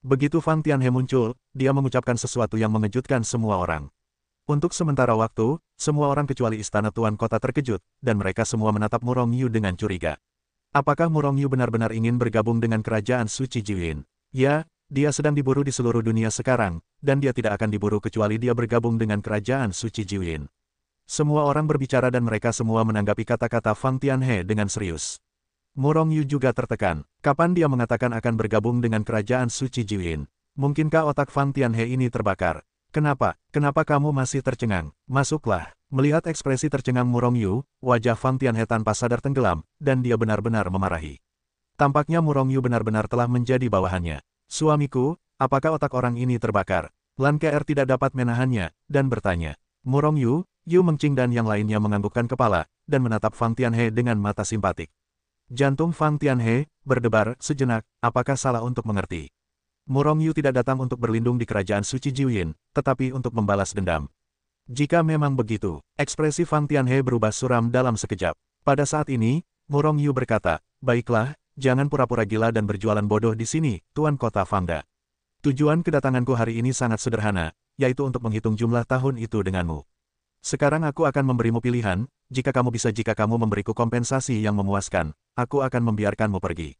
Begitu Fang Tianhe muncul, dia mengucapkan sesuatu yang mengejutkan semua orang. Untuk sementara waktu, semua orang kecuali Istana Tuan Kota terkejut, dan mereka semua menatap Murongyu dengan curiga. Apakah Murongyu benar-benar ingin bergabung dengan kerajaan suci Jiwin? Ya, dia sedang diburu di seluruh dunia sekarang, dan dia tidak akan diburu kecuali dia bergabung dengan kerajaan suci Jiwin. Semua orang berbicara dan mereka semua menanggapi kata-kata Fang Tianhe dengan serius. Murongyu juga tertekan. Kapan dia mengatakan akan bergabung dengan kerajaan suci Jiwin? Mungkinkah otak Fang Tianhe ini terbakar? Kenapa? Kenapa kamu masih tercengang? Masuklah. Melihat ekspresi tercengang Murongyu, wajah Fang Tianhe tanpa sadar tenggelam, dan dia benar-benar memarahi. Tampaknya Murongyu benar-benar telah menjadi bawahannya. Suamiku, apakah otak orang ini terbakar? Lan KR tidak dapat menahannya, dan bertanya. Murongyu, Yu Mengqing dan yang lainnya menganggukkan kepala, dan menatap Fang Tianhe dengan mata simpatik. Jantung Fang Tianhe berdebar sejenak, apakah salah untuk mengerti? Murongyu tidak datang untuk berlindung di kerajaan suci Jiwin, tetapi untuk membalas dendam. Jika memang begitu, ekspresi Fang Tianhe berubah suram dalam sekejap. Pada saat ini, Murongyu berkata, baiklah, jangan pura-pura gila dan berjualan bodoh di sini, Tuan Kota Fangda. Tujuan kedatanganku hari ini sangat sederhana, yaitu untuk menghitung jumlah tahun itu denganmu. Sekarang aku akan memberimu pilihan, jika kamu memberiku kompensasi yang memuaskan, aku akan membiarkanmu pergi.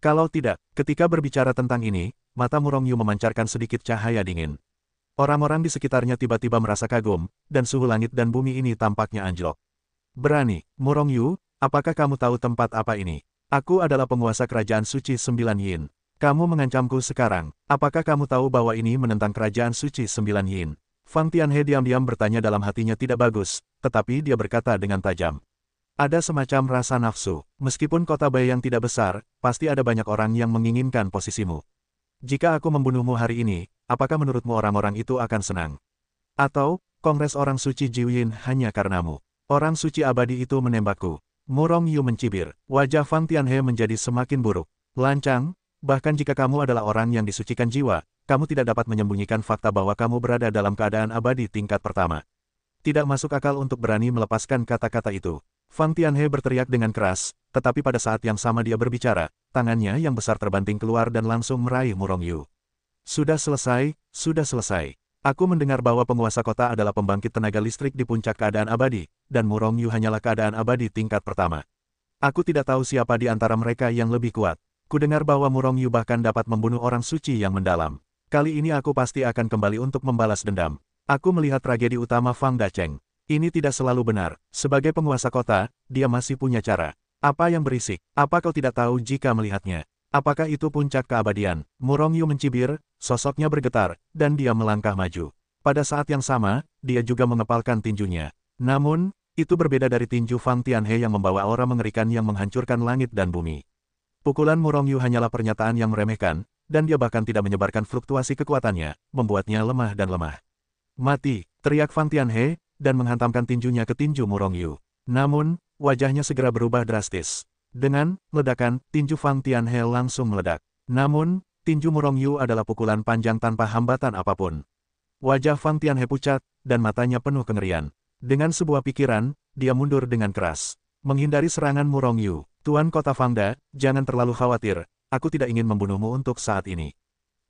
Kalau tidak, ketika berbicara tentang ini, mata Murongyu memancarkan sedikit cahaya dingin. Orang-orang di sekitarnya tiba-tiba merasa kagum, dan suhu langit dan bumi ini tampaknya anjlok. Berani, Murongyu, apakah kamu tahu tempat apa ini? Aku adalah penguasa kerajaan suci 9 Yin. Kamu mengancamku sekarang, apakah kamu tahu bahwa ini menentang kerajaan suci 9 Yin? Fang Tianhe diam-diam bertanya dalam hatinya tidak bagus, tetapi dia berkata dengan tajam. Ada semacam rasa nafsu, meskipun kota Bai yang tidak besar, pasti ada banyak orang yang menginginkan posisimu. Jika aku membunuhmu hari ini, apakah menurutmu orang-orang itu akan senang? Atau, Kongres Orang Suci Jiwin hanya karenamu? Orang suci abadi itu menembakku. Murongyu mencibir, wajah Fang Tianhe menjadi semakin buruk. Lancang, bahkan jika kamu adalah orang yang disucikan jiwa, kamu tidak dapat menyembunyikan fakta bahwa kamu berada dalam keadaan abadi tingkat pertama. Tidak masuk akal untuk berani melepaskan kata-kata itu. Fang Tianhe berteriak dengan keras, tetapi pada saat yang sama dia berbicara, tangannya yang besar terbanting keluar dan langsung meraih Murongyu. Sudah selesai, sudah selesai. Aku mendengar bahwa penguasa kota adalah pembangkit tenaga listrik di puncak keadaan abadi, dan Murongyu hanyalah keadaan abadi tingkat pertama. Aku tidak tahu siapa di antara mereka yang lebih kuat. Kudengar bahwa Murongyu bahkan dapat membunuh orang suci yang mendalam. Kali ini aku pasti akan kembali untuk membalas dendam. Aku melihat tragedi utama Fang Dacheng. Ini tidak selalu benar. Sebagai penguasa kota, dia masih punya cara. Apa yang berisik? Apa kau tidak tahu jika melihatnya? Apakah itu puncak keabadian? Murongyu mencibir, sosoknya bergetar, dan dia melangkah maju. Pada saat yang sama, dia juga mengepalkan tinjunya. Namun, itu berbeda dari tinju Fang Tianhe yang membawa aura mengerikan yang menghancurkan langit dan bumi. Pukulan Murongyu hanyalah pernyataan yang meremehkan, dan dia bahkan tidak menyebarkan fluktuasi kekuatannya, membuatnya lemah dan lemah. Mati, teriak Fang Tianhe, dan menghantamkan tinjunya ke tinju Murongyu. Namun, wajahnya segera berubah drastis. Dengan ledakan, tinju Fang Tianhe langsung meledak. Namun, tinju Murongyu adalah pukulan panjang tanpa hambatan apapun. Wajah Fang Tianhe pucat, dan matanya penuh kengerian. Dengan sebuah pikiran, dia mundur dengan keras. Menghindari serangan Murongyu. Tuan Kota Fangda, jangan terlalu khawatir, aku tidak ingin membunuhmu untuk saat ini.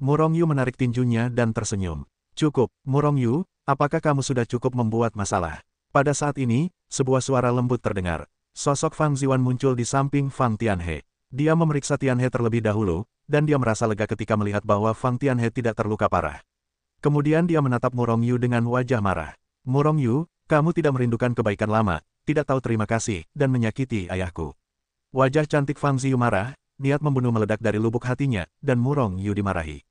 Murongyu menarik tinjunya dan tersenyum. Cukup, Murongyu, apakah kamu sudah cukup membuat masalah? Pada saat ini, sebuah suara lembut terdengar. Sosok Fang Ziwan muncul di samping Fang Tianhe. Dia memeriksa Tianhe terlebih dahulu, dan dia merasa lega ketika melihat bahwa Fang Tianhe tidak terluka parah. Kemudian dia menatap Murongyu dengan wajah marah. Murongyu, kamu tidak merindukan kebaikan lama, tidak tahu terima kasih, dan menyakiti ayahku. Wajah cantik Fang Ziyu marah, niat membunuh meledak dari lubuk hatinya, dan Murongyu dimarahi.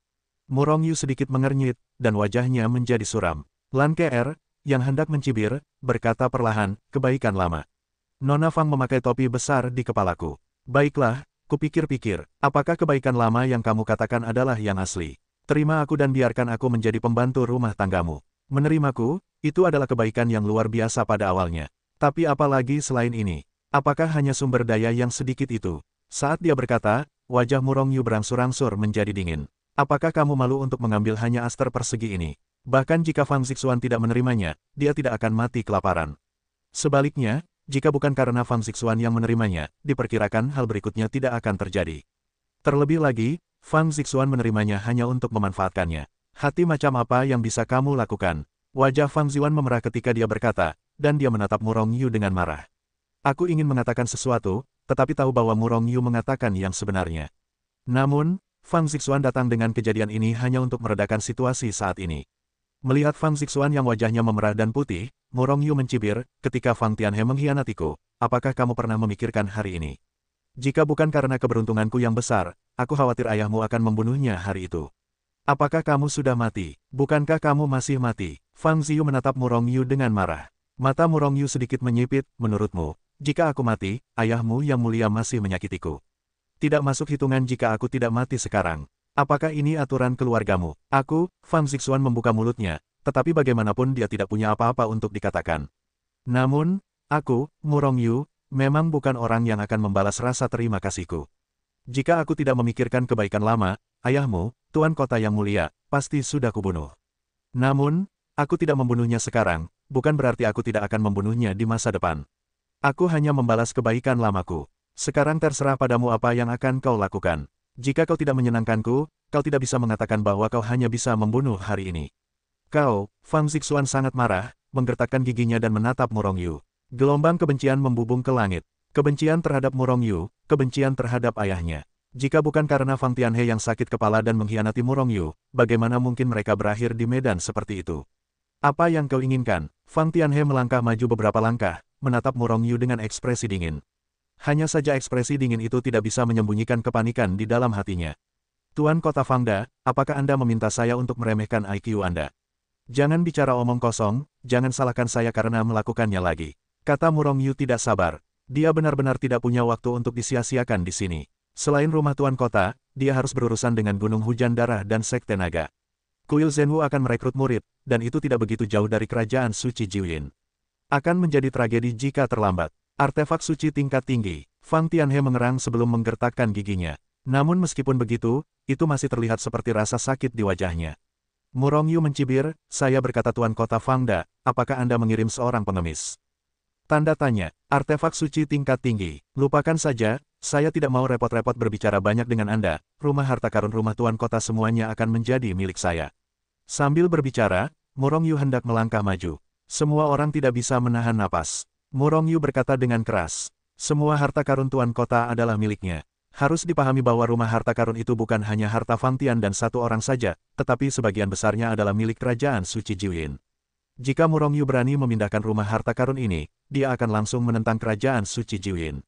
Murong Yu sedikit mengernyit, dan wajahnya menjadi suram. Lan Kr, yang hendak mencibir, berkata perlahan, kebaikan lama. Nona Fang memakai topi besar di kepalaku. Baiklah, kupikir-pikir, apakah kebaikan lama yang kamu katakan adalah yang asli? Terima aku dan biarkan aku menjadi pembantu rumah tanggamu. Menerimaku, itu adalah kebaikan yang luar biasa pada awalnya. Tapi apalagi selain ini? Apakah hanya sumber daya yang sedikit itu? Saat dia berkata, wajah Murong Yu berangsur-angsur menjadi dingin. Apakah kamu malu untuk mengambil hanya aster persegi ini? Bahkan jika Fang Zixuan tidak menerimanya, dia tidak akan mati kelaparan. Sebaliknya, jika bukan karena Fang Zixuan yang menerimanya, diperkirakan hal berikutnya tidak akan terjadi. Terlebih lagi, Fang Zixuan menerimanya hanya untuk memanfaatkannya. Hati macam apa yang bisa kamu lakukan? Wajah Fang Ziwan memerah ketika dia berkata, dan dia menatap Murong Yu dengan marah. Aku ingin mengatakan sesuatu, tetapi tahu bahwa Murong Yu mengatakan yang sebenarnya. Namun, Fang Zixuan datang dengan kejadian ini hanya untuk meredakan situasi saat ini. Melihat Fang Zixuan yang wajahnya memerah dan putih, Murong Yu mencibir, ketika Fang Tianhe mengkhianatiku, apakah kamu pernah memikirkan hari ini? Jika bukan karena keberuntunganku yang besar, aku khawatir ayahmu akan membunuhnya hari itu. Apakah kamu sudah mati? Bukankah kamu masih mati? Fang Ziyu menatap Murong Yu dengan marah. Mata Murong Yu sedikit menyipit, menurutmu, jika aku mati, ayahmu yang mulia masih menyakitiku. Tidak masuk hitungan jika aku tidak mati sekarang. Apakah ini aturan keluargamu? Aku, Fang Zixuan membuka mulutnya, tetapi bagaimanapun dia tidak punya apa-apa untuk dikatakan. Namun, aku, Murong Yu, memang bukan orang yang akan membalas rasa terima kasihku. Jika aku tidak memikirkan kebaikan lama, ayahmu, Tuan Kota yang mulia, pasti sudah kubunuh. Namun, aku tidak membunuhnya sekarang, bukan berarti aku tidak akan membunuhnya di masa depan. Aku hanya membalas kebaikan lamaku. Sekarang terserah padamu apa yang akan kau lakukan. Jika kau tidak menyenangkanku, kau tidak bisa mengatakan bahwa kau hanya bisa membunuh hari ini. Kau, Fang Zixuan sangat marah, menggertakkan giginya dan menatap Murong Yu. Gelombang kebencian membubung ke langit. Kebencian terhadap Murong Yu, kebencian terhadap ayahnya. Jika bukan karena Fang Tianhe yang sakit kepala dan mengkhianati Murong Yu, bagaimana mungkin mereka berakhir di medan seperti itu? Apa yang kau inginkan? Fang Tianhe melangkah maju beberapa langkah, menatap Murong Yu dengan ekspresi dingin. Hanya saja ekspresi dingin itu tidak bisa menyembunyikan kepanikan di dalam hatinya. Tuan Kota Fangda, apakah Anda meminta saya untuk meremehkan IQ Anda? Jangan bicara omong kosong, jangan salahkan saya karena melakukannya lagi. Kata Murong Yu tidak sabar. Dia benar-benar tidak punya waktu untuk disia-siakan di sini. Selain rumah Tuan Kota, dia harus berurusan dengan Gunung Hujan Darah dan Sekte Naga. Kuil Zhenwu akan merekrut murid, dan itu tidak begitu jauh dari kerajaan suci Jiuyin. Akan menjadi tragedi jika terlambat. Artefak suci tingkat tinggi. Fang Tianhe mengerang sebelum menggertakkan giginya. Namun meskipun begitu, itu masih terlihat seperti rasa sakit di wajahnya. Murong Yu mencibir, saya berkata Tuan Kota Fangda, apakah Anda mengirim seorang pengemis? Tanda tanya, artefak suci tingkat tinggi. Lupakan saja, saya tidak mau repot-repot berbicara banyak dengan Anda. Rumah harta karun rumah Tuan Kota semuanya akan menjadi milik saya. Sambil berbicara, Murong Yu hendak melangkah maju. Semua orang tidak bisa menahan napas. Murong Yu berkata dengan keras, semua harta karun Tuan Kota adalah miliknya. Harus dipahami bahwa rumah harta karun itu bukan hanya harta Fang Tian dan satu orang saja, tetapi sebagian besarnya adalah milik kerajaan suci Jiuyin. Jika Murong Yu berani memindahkan rumah harta karun ini, dia akan langsung menentang kerajaan suci Jiuyin.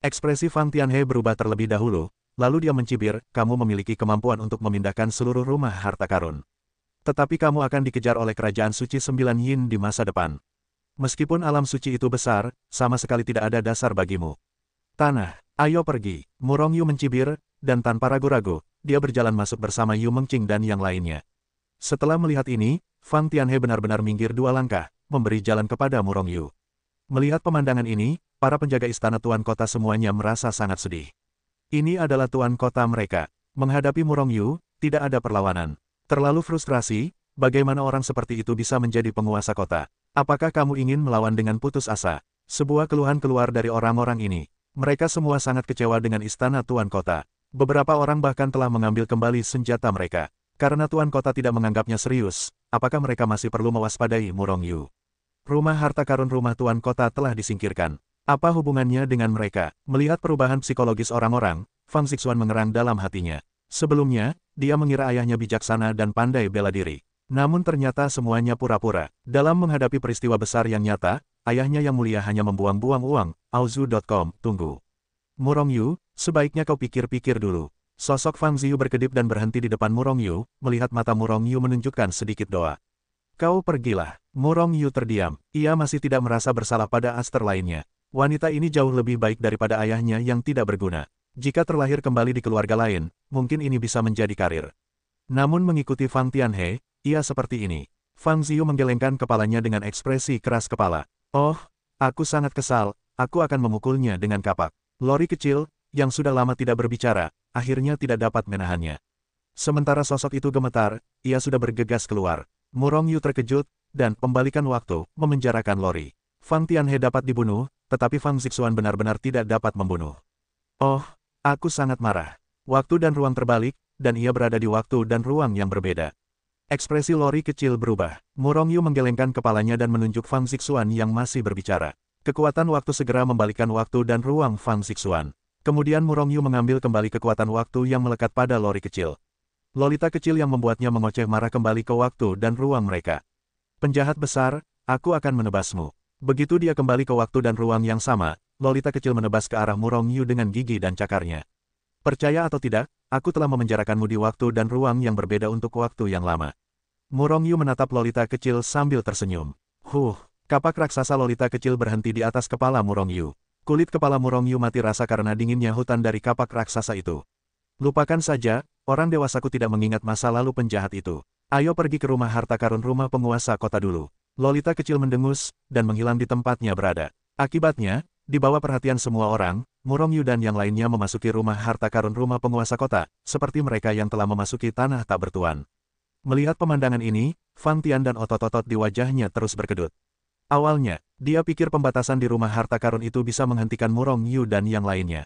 Ekspresi Fang Tianhe berubah terlebih dahulu, lalu dia mencibir, kamu memiliki kemampuan untuk memindahkan seluruh rumah harta karun. Tetapi kamu akan dikejar oleh kerajaan suci 9 Yin di masa depan. Meskipun alam suci itu besar, sama sekali tidak ada dasar bagimu. Tanah, ayo pergi. Murong Yu mencibir, dan tanpa ragu-ragu, dia berjalan masuk bersama Yu Mengqing dan yang lainnya. Setelah melihat ini, Fang Tianhe benar-benar minggir 2 langkah, memberi jalan kepada Murong Yu. Melihat pemandangan ini, para penjaga istana Tuan Kota semuanya merasa sangat sedih. Ini adalah Tuan Kota mereka. Menghadapi Murong Yu, tidak ada perlawanan. Terlalu frustrasi, bagaimana orang seperti itu bisa menjadi penguasa kota? Apakah kamu ingin melawan dengan putus asa? Sebuah keluhan keluar dari orang-orang ini. Mereka semua sangat kecewa dengan istana Tuan Kota. Beberapa orang bahkan telah mengambil kembali senjata mereka. Karena Tuan Kota tidak menganggapnya serius, apakah mereka masih perlu mewaspadai Murong Yu? Rumah harta karun rumah Tuan Kota telah disingkirkan. Apa hubungannya dengan mereka? Melihat perubahan psikologis orang-orang, Fang Zixuan mengerang dalam hatinya. Sebelumnya, dia mengira ayahnya bijaksana dan pandai bela diri. Namun ternyata semuanya pura-pura. Dalam menghadapi peristiwa besar yang nyata, ayahnya yang mulia hanya membuang-buang uang. Auzu.com, tunggu. Murong Yu, sebaiknya kau pikir-pikir dulu. Sosok Fang Ziyu berkedip dan berhenti di depan Murong Yu, melihat mata Murong Yu menunjukkan sedikit doa. Kau pergilah. Murong Yu terdiam. Ia masih tidak merasa bersalah pada aster lainnya. Wanita ini jauh lebih baik daripada ayahnya yang tidak berguna. Jika terlahir kembali di keluarga lain, mungkin ini bisa menjadi karir. Namun mengikuti Fang Tianhe, ia seperti ini. Fang Ziyu menggelengkan kepalanya dengan ekspresi keras kepala. Oh, aku sangat kesal, aku akan memukulnya dengan kapak. Lori kecil, yang sudah lama tidak berbicara, akhirnya tidak dapat menahannya. Sementara sosok itu gemetar, ia sudah bergegas keluar. Murong Yu terkejut, dan pembalikan waktu, memenjarakan Lori. Fang Tianhe dapat dibunuh, tetapi Fang Zixuan benar-benar tidak dapat membunuh. Oh, aku sangat marah. Waktu dan ruang terbalik, dan ia berada di waktu dan ruang yang berbeda. Ekspresi Lori kecil berubah. Murong Yu menggelengkan kepalanya dan menunjuk Fang Zixuan yang masih berbicara. Kekuatan waktu segera membalikkan waktu dan ruang Fang Zixuan. Kemudian Murong Yu mengambil kembali kekuatan waktu yang melekat pada Lori kecil. Lolita kecil yang membuatnya mengoceh marah kembali ke waktu dan ruang mereka. Penjahat besar, aku akan menebasmu. Begitu dia kembali ke waktu dan ruang yang sama, Lolita kecil menebas ke arah Murong Yu dengan gigi dan cakarnya. Percaya atau tidak, aku telah memenjarakanmu di waktu dan ruang yang berbeda untuk waktu yang lama. Murong Yu menatap Lolita kecil sambil tersenyum. Kapak raksasa Lolita kecil berhenti di atas kepala Murong Yu. Kulit kepala Murong Yu mati rasa karena dinginnya hutan dari kapak raksasa itu. Lupakan saja, orang dewasaku tidak mengingat masa lalu penjahat itu. Ayo pergi ke rumah harta karun rumah penguasa kota dulu. Lolita kecil mendengus, dan menghilang di tempatnya berada. Akibatnya, di bawah perhatian semua orang, Murong Yu dan yang lainnya memasuki rumah harta karun rumah penguasa kota, seperti mereka yang telah memasuki tanah tak bertuan. Melihat pemandangan ini, Fang Tian dan otot-otot di wajahnya terus berkedut. Awalnya, dia pikir pembatasan di rumah harta karun itu bisa menghentikan Murong Yu dan yang lainnya.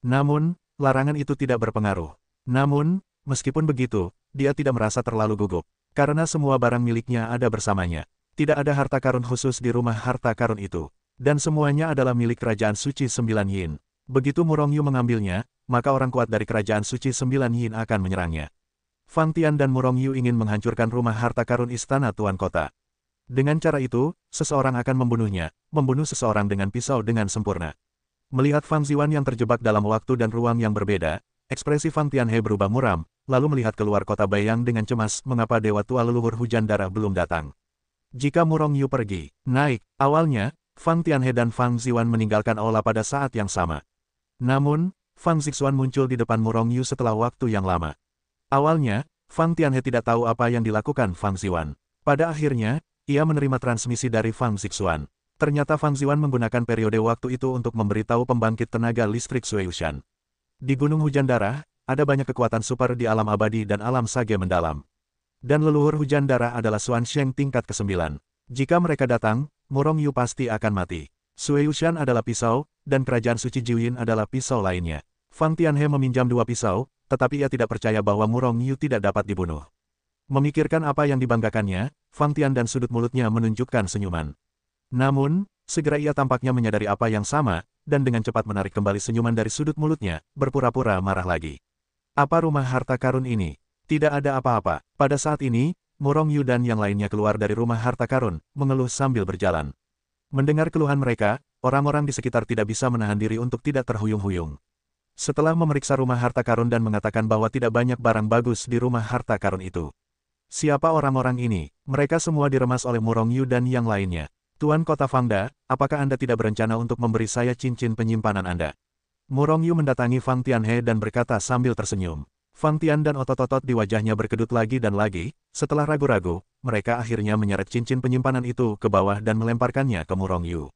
Namun, larangan itu tidak berpengaruh. Namun, meskipun begitu, dia tidak merasa terlalu gugup. Karena semua barang miliknya ada bersamanya. Tidak ada harta karun khusus di rumah harta karun itu. Dan semuanya adalah milik Kerajaan Suci Sembilan Yin. Begitu Murong Yu mengambilnya, maka orang kuat dari Kerajaan Suci Sembilan Yin akan menyerangnya. Fang Tian dan Murong Yu ingin menghancurkan rumah harta karun Istana Tuan Kota. Dengan cara itu, seseorang akan membunuhnya, membunuh seseorang dengan pisau dengan sempurna. Melihat Fang Ziwan yang terjebak dalam waktu dan ruang yang berbeda, ekspresi Fang Tianhe berubah muram, lalu melihat keluar kota Bayang dengan cemas mengapa Dewa Tua leluhur hujan darah belum datang. Jika Murong Yu pergi, naik, awalnya, Fang Tianhe dan Fang Ziwan meninggalkan aula pada saat yang sama. Namun, Fang Zixuan muncul di depan Murong Yu setelah waktu yang lama. Awalnya, Fang Tianhe tidak tahu apa yang dilakukan Fang Ziwan. Pada akhirnya, ia menerima transmisi dari Fang Zixuan. Ternyata Fang Ziwan menggunakan periode waktu itu untuk memberitahu pembangkit tenaga listrik Sueushan. Di Gunung Hujan Darah, ada banyak kekuatan super di alam abadi dan alam sage mendalam. Dan leluhur hujan darah adalah Xuan Sheng tingkat ke-9. Jika mereka datang, Murong Yu pasti akan mati. Sueushan adalah pisau, dan Kerajaan Suci Jiuyin adalah pisau lainnya. Fang Tianhe meminjam 2 pisau, tetapi ia tidak percaya bahwa Murong Yu tidak dapat dibunuh. Memikirkan apa yang dibanggakannya, Fang Tian dan sudut mulutnya menunjukkan senyuman. Namun, segera ia tampaknya menyadari apa yang sama, dan dengan cepat menarik kembali senyuman dari sudut mulutnya, berpura-pura marah lagi. Apa rumah harta karun ini? Tidak ada apa-apa. Pada saat ini, Murong Yu dan yang lainnya keluar dari rumah harta karun, mengeluh sambil berjalan. Mendengar keluhan mereka, orang-orang di sekitar tidak bisa menahan diri untuk tidak terhuyung-huyung. Setelah memeriksa rumah harta karun dan mengatakan bahwa tidak banyak barang bagus di rumah harta karun itu. Siapa orang-orang ini? Mereka semua diremas oleh Murong Yu dan yang lainnya. Tuan Kota Fangda, apakah Anda tidak berencana untuk memberi saya cincin penyimpanan Anda? Murong Yu mendatangi Fang Tianhe dan berkata sambil tersenyum. Fang Tian dan otot-otot di wajahnya berkedut lagi dan lagi, setelah ragu-ragu, mereka akhirnya menyeret cincin penyimpanan itu ke bawah dan melemparkannya ke Murong Yu.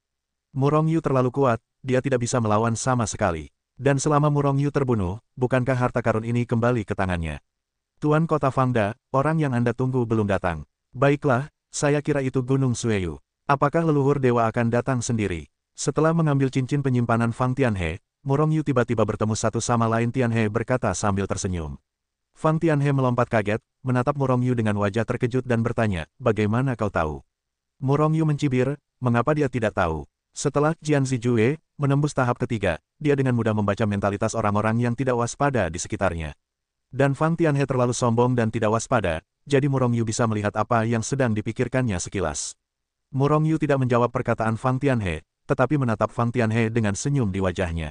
Murong Yu terlalu kuat, dia tidak bisa melawan sama sekali. Dan selama Murong Yu terbunuh, bukankah harta karun ini kembali ke tangannya? Tuan Kota Fangda, orang yang Anda tunggu belum datang. Baiklah, saya kira itu Gunung Sueyu. Apakah leluhur dewa akan datang sendiri? Setelah mengambil cincin penyimpanan Fang Tianhe, Murong Yu tiba-tiba bertemu satu sama lain. Tianhe berkata sambil tersenyum. Fang Tianhe melompat kaget, menatap Murong Yu dengan wajah terkejut dan bertanya, bagaimana kau tahu? Murong Yu mencibir, mengapa dia tidak tahu? Setelah Jian Zijue menembus tahap ketiga, dia dengan mudah membaca mentalitas orang-orang yang tidak waspada di sekitarnya. Dan Fang Tianhe terlalu sombong dan tidak waspada, jadi Murong Yu bisa melihat apa yang sedang dipikirkannya sekilas. Murong Yu tidak menjawab perkataan Fang Tianhe, tetapi menatap Fang Tianhe dengan senyum di wajahnya.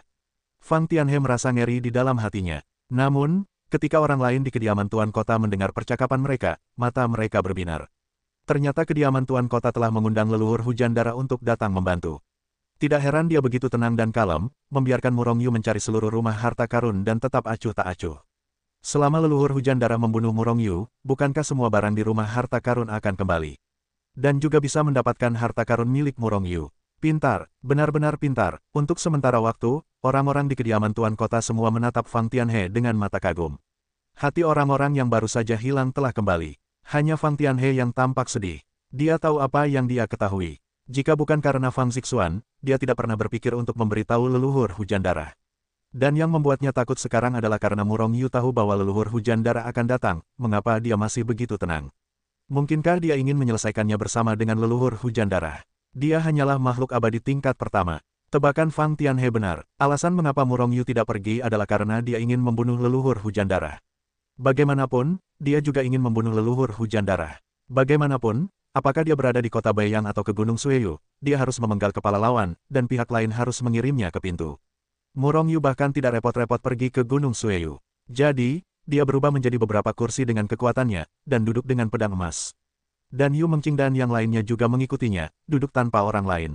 Fang Tianhe merasa ngeri di dalam hatinya. Namun, ketika orang lain di kediaman Tuan Kota mendengar percakapan mereka, mata mereka berbinar. Ternyata kediaman Tuan Kota telah mengundang leluhur hujan darah untuk datang membantu. Tidak heran dia begitu tenang dan kalem, membiarkan Murongyu mencari seluruh rumah harta karun dan tetap acuh tak acuh. Selama leluhur hujan darah membunuh Murongyu, bukankah semua barang di rumah harta karun akan kembali? Dan juga bisa mendapatkan harta karun milik Murongyu. Pintar, benar-benar pintar. Untuk sementara waktu, orang-orang di kediaman Tuan Kota semua menatap Fang Tianhe dengan mata kagum. Hati orang-orang yang baru saja hilang telah kembali. Hanya Fang Tianhe yang tampak sedih. Dia tahu apa yang dia ketahui. Jika bukan karena Fang Zixuan, dia tidak pernah berpikir untuk memberitahu leluhur hujan darah. Dan yang membuatnya takut sekarang adalah karena Murongyu tahu bahwa leluhur hujan darah akan datang, mengapa dia masih begitu tenang. Mungkinkah dia ingin menyelesaikannya bersama dengan leluhur hujan darah? Dia hanyalah makhluk abadi tingkat pertama. Tebakan Fang Tianhe benar. Alasan mengapa Murongyu tidak pergi adalah karena dia ingin membunuh leluhur hujan darah. Bagaimanapun, dia juga ingin membunuh leluhur hujan darah. Bagaimanapun, apakah dia berada di kota Baiyang atau ke Gunung Sueyu, dia harus memenggal kepala lawan, dan pihak lain harus mengirimnya ke pintu. Murongyu bahkan tidak repot-repot pergi ke Gunung Sueyu. Jadi, dia berubah menjadi beberapa kursi dengan kekuatannya, dan duduk dengan pedang emas. Dan Yu Mengqing dan yang lainnya juga mengikutinya, duduk tanpa orang lain.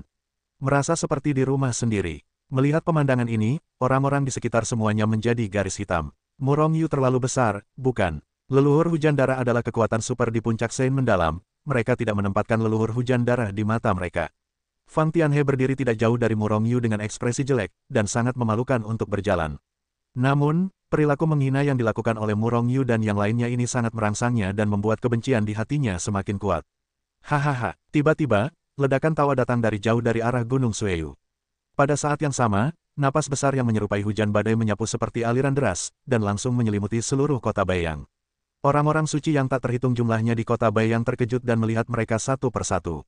Merasa seperti di rumah sendiri. Melihat pemandangan ini, orang-orang di sekitar semuanya menjadi garis hitam. Murongyu terlalu besar, bukan? Leluhur hujan darah adalah kekuatan super di puncak Sein mendalam, mereka tidak menempatkan leluhur hujan darah di mata mereka. Fang Tianhe berdiri tidak jauh dari Murongyu dengan ekspresi jelek, dan sangat memalukan untuk berjalan. Namun, perilaku menghina yang dilakukan oleh Murongyu dan yang lainnya ini sangat merangsangnya dan membuat kebencian di hatinya semakin kuat. Hahaha, tiba-tiba, ledakan tawa datang dari jauh dari arah Gunung Sueyu. Pada saat yang sama, napas besar yang menyerupai hujan badai menyapu seperti aliran deras, dan langsung menyelimuti seluruh kota Baiyang. Orang-orang suci yang tak terhitung jumlahnya di kota Baiyang terkejut dan melihat mereka satu persatu.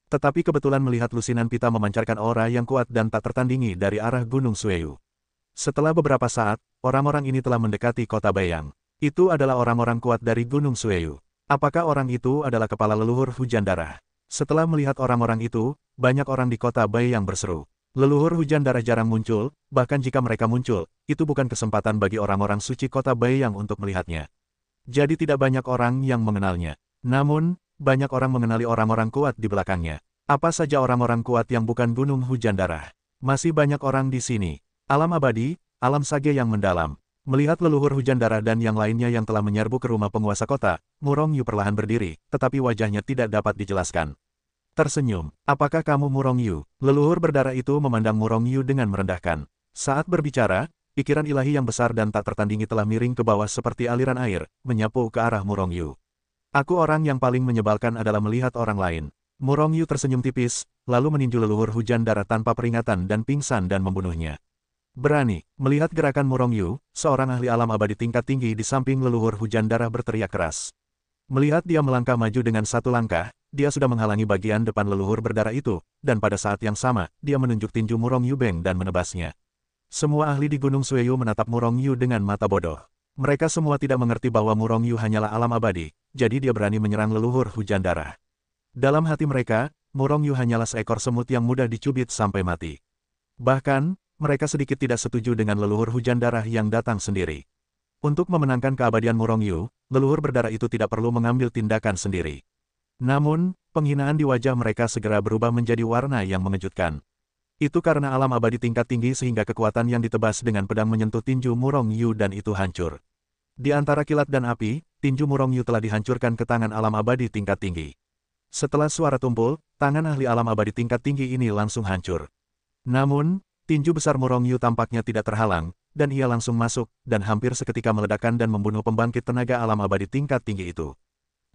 Tetapi kebetulan melihat lusinan pita memancarkan aura yang kuat dan tak tertandingi dari arah Gunung Sueyu. Setelah beberapa saat, orang-orang ini telah mendekati kota Baiyang. Itu adalah orang-orang kuat dari Gunung Sueyu. Apakah orang itu adalah kepala leluhur hujan darah? Setelah melihat orang-orang itu, banyak orang di kota Baiyang berseru. Leluhur hujan darah jarang muncul, bahkan jika mereka muncul, itu bukan kesempatan bagi orang-orang suci kota Baiyang untuk melihatnya. Jadi tidak banyak orang yang mengenalnya. Namun, banyak orang mengenali orang-orang kuat di belakangnya. Apa saja orang-orang kuat yang bukan gunung hujan darah? Masih banyak orang di sini. Alam abadi, alam sage yang mendalam. Melihat leluhur hujan darah dan yang lainnya yang telah menyerbu ke rumah penguasa kota, Murongyu perlahan berdiri, tetapi wajahnya tidak dapat dijelaskan. Tersenyum. Apakah kamu Murongyu? Leluhur berdarah itu memandang Murongyu dengan merendahkan. Saat berbicara, pikiran ilahi yang besar dan tak tertandingi telah miring ke bawah seperti aliran air, menyapu ke arah Murongyu. Aku orang yang paling menyebalkan adalah melihat orang lain. Murongyu tersenyum tipis, lalu meninju leluhur hujan darah tanpa peringatan dan pingsan dan membunuhnya. Berani. Melihat gerakan Murongyu, seorang ahli alam abadi tingkat tinggi di samping leluhur hujan darah berteriak keras. Melihat dia melangkah maju dengan satu langkah, dia sudah menghalangi bagian depan leluhur berdarah itu, dan pada saat yang sama, dia menunjuk tinju Murongyu Beng dan menebasnya. Semua ahli di Gunung Sueyu menatap Murongyu dengan mata bodoh. Mereka semua tidak mengerti bahwa Murongyu hanyalah alam abadi, jadi dia berani menyerang leluhur hujan darah. Dalam hati mereka, Murongyu hanyalah seekor semut yang mudah dicubit sampai mati. Bahkan, mereka sedikit tidak setuju dengan leluhur hujan darah yang datang sendiri. Untuk memenangkan keabadian Murongyu, leluhur berdarah itu tidak perlu mengambil tindakan sendiri. Namun, penghinaan di wajah mereka segera berubah menjadi warna yang mengejutkan. Itu karena alam abadi tingkat tinggi sehingga kekuatan yang ditebas dengan pedang menyentuh tinju Murongyu dan itu hancur. Di antara kilat dan api, tinju Murongyu telah dihancurkan ke tangan alam abadi tingkat tinggi. Setelah suara tumpul, tangan ahli alam abadi tingkat tinggi ini langsung hancur. Namun, tinju besar Murongyu tampaknya tidak terhalang, dan ia langsung masuk, dan hampir seketika meledakkan dan membunuh pembangkit tenaga alam abadi tingkat tinggi itu.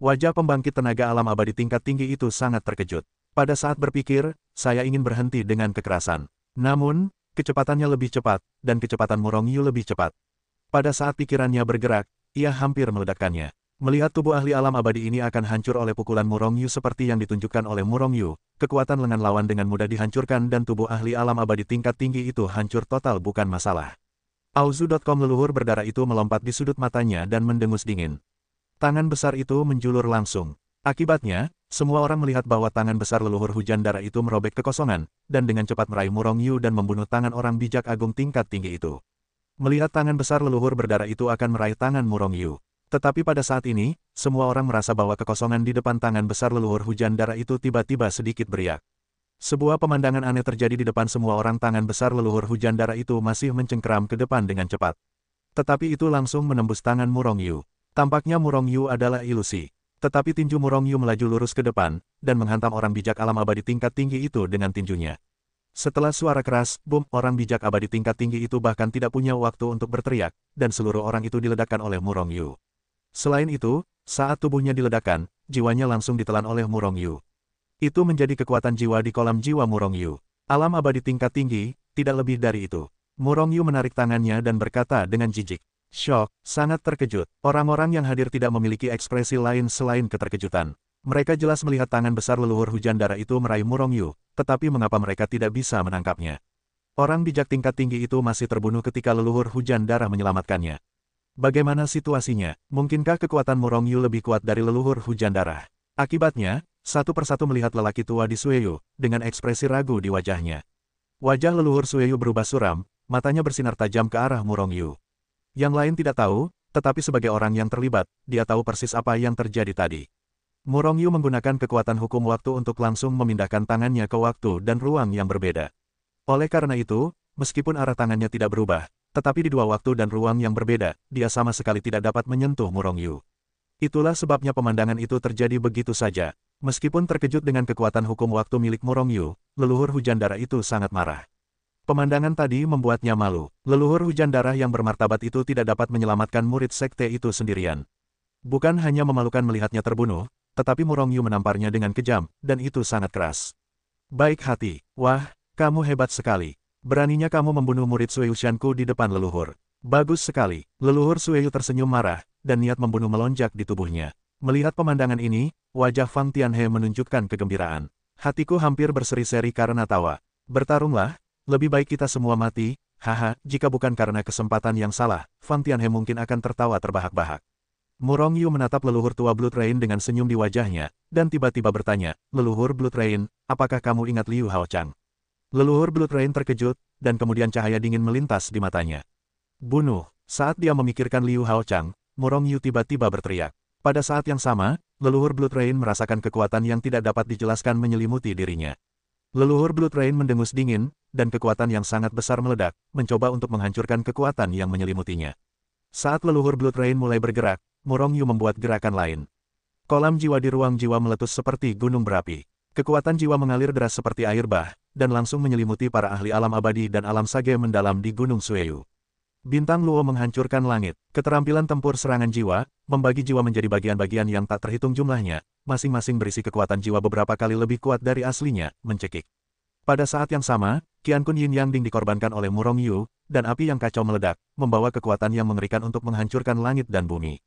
Wajah pembangkit tenaga alam abadi tingkat tinggi itu sangat terkejut. Pada saat berpikir, saya ingin berhenti dengan kekerasan. Namun, kecepatannya lebih cepat, dan kecepatan Murongyu lebih cepat. Pada saat pikirannya bergerak, ia hampir meledakkannya. Melihat tubuh ahli alam abadi ini akan hancur oleh pukulan Murongyu seperti yang ditunjukkan oleh Murongyu, kekuatan lengan lawan dengan mudah dihancurkan dan tubuh ahli alam abadi tingkat tinggi itu hancur total bukan masalah. Auzu.com leluhur berdarah itu melompat di sudut matanya dan mendengus dingin. Tangan besar itu menjulur langsung. Akibatnya, semua orang melihat bahwa tangan besar leluhur hujan darah itu merobek kekosongan, dan dengan cepat meraih Murongyu dan membunuh tangan orang bijak agung tingkat tinggi itu. Melihat tangan besar leluhur berdarah itu akan meraih tangan Murong Yu. Tetapi pada saat ini, semua orang merasa bahwa kekosongan di depan tangan besar leluhur hujan darah itu tiba-tiba sedikit beriak. Sebuah pemandangan aneh terjadi di depan semua orang. Tangan besar leluhur hujan darah itu masih mencengkeram ke depan dengan cepat. Tetapi itu langsung menembus tangan Murong Yu. Tampaknya Murong Yu adalah ilusi. Tetapi tinju Murong Yu melaju lurus ke depan, dan menghantam orang bijak alam abadi tingkat tinggi itu dengan tinjunya. Setelah suara keras, boom, orang bijak abadi tingkat tinggi itu bahkan tidak punya waktu untuk berteriak, dan seluruh orang itu diledakkan oleh Murong Yu. Selain itu, saat tubuhnya diledakkan, jiwanya langsung ditelan oleh Murong Yu. Itu menjadi kekuatan jiwa di kolam jiwa Murong Yu. Alam abadi tingkat tinggi, tidak lebih dari itu. Murong Yu menarik tangannya dan berkata dengan jijik. Syok, sangat terkejut. Orang-orang yang hadir tidak memiliki ekspresi lain selain keterkejutan. Mereka jelas melihat tangan besar leluhur hujan darah itu meraih Murong Yu, tetapi mengapa mereka tidak bisa menangkapnya? Orang bijak tingkat tinggi itu masih terbunuh ketika leluhur hujan darah menyelamatkannya. Bagaimana situasinya? Mungkinkah kekuatan Murong Yu lebih kuat dari leluhur hujan darah? Akibatnya, satu persatu melihat lelaki tua di Sueyu, dengan ekspresi ragu di wajahnya. Wajah leluhur Sueyu berubah suram, matanya bersinar tajam ke arah Murong Yu. Yang lain tidak tahu, tetapi sebagai orang yang terlibat, dia tahu persis apa yang terjadi tadi. Murong Yu menggunakan kekuatan hukum waktu untuk langsung memindahkan tangannya ke waktu dan ruang yang berbeda. Oleh karena itu, meskipun arah tangannya tidak berubah, tetapi di dua waktu dan ruang yang berbeda, dia sama sekali tidak dapat menyentuh Murong Yu. Itulah sebabnya pemandangan itu terjadi begitu saja. Meskipun terkejut dengan kekuatan hukum waktu milik Murong Yu, leluhur hujan darah itu sangat marah. Pemandangan tadi membuatnya malu. Leluhur hujan darah yang bermartabat itu tidak dapat menyelamatkan murid sekte itu sendirian. Bukan hanya memalukan melihatnya terbunuh, tetapi Murong Yu menamparnya dengan kejam, dan itu sangat keras. Baik hati, wah, kamu hebat sekali. Beraninya kamu membunuh murid Sueyu-shanku di depan leluhur. Bagus sekali. Leluhur Sueyu tersenyum marah, dan niat membunuh melonjak di tubuhnya. Melihat pemandangan ini, wajah Fang Tianhe menunjukkan kegembiraan. Hatiku hampir berseri-seri karena tawa. Bertarunglah, lebih baik kita semua mati, haha, jika bukan karena kesempatan yang salah, Fang Tianhe mungkin akan tertawa terbahak-bahak. Murong Yu menatap leluhur tua Blood Rain dengan senyum di wajahnya, dan tiba-tiba bertanya, leluhur Blood Rain, apakah kamu ingat Liu Haochang? Leluhur Blood Rain terkejut, dan kemudian cahaya dingin melintas di matanya. Bunuh. Saat dia memikirkan Liu Haochang, Murong Yu tiba-tiba berteriak. Pada saat yang sama, leluhur Blood Rain merasakan kekuatan yang tidak dapat dijelaskan menyelimuti dirinya. Leluhur Blood Rain mendengus dingin, dan kekuatan yang sangat besar meledak, mencoba untuk menghancurkan kekuatan yang menyelimutinya. Saat leluhur Blood Rain mulai bergerak, Murong Yu membuat gerakan lain. Kolam jiwa di ruang jiwa meletus seperti gunung berapi. Kekuatan jiwa mengalir deras seperti air bah, dan langsung menyelimuti para ahli alam abadi dan alam sage mendalam di Gunung Sueyu. Bintang Luo menghancurkan langit. Keterampilan tempur serangan jiwa, membagi jiwa menjadi bagian-bagian yang tak terhitung jumlahnya, masing-masing berisi kekuatan jiwa beberapa kali lebih kuat dari aslinya, mencekik. Pada saat yang sama, Qiankun Yin Yang Ding dikorbankan oleh Murong Yu, dan api yang kacau meledak, membawa kekuatan yang mengerikan untuk menghancurkan langit dan bumi.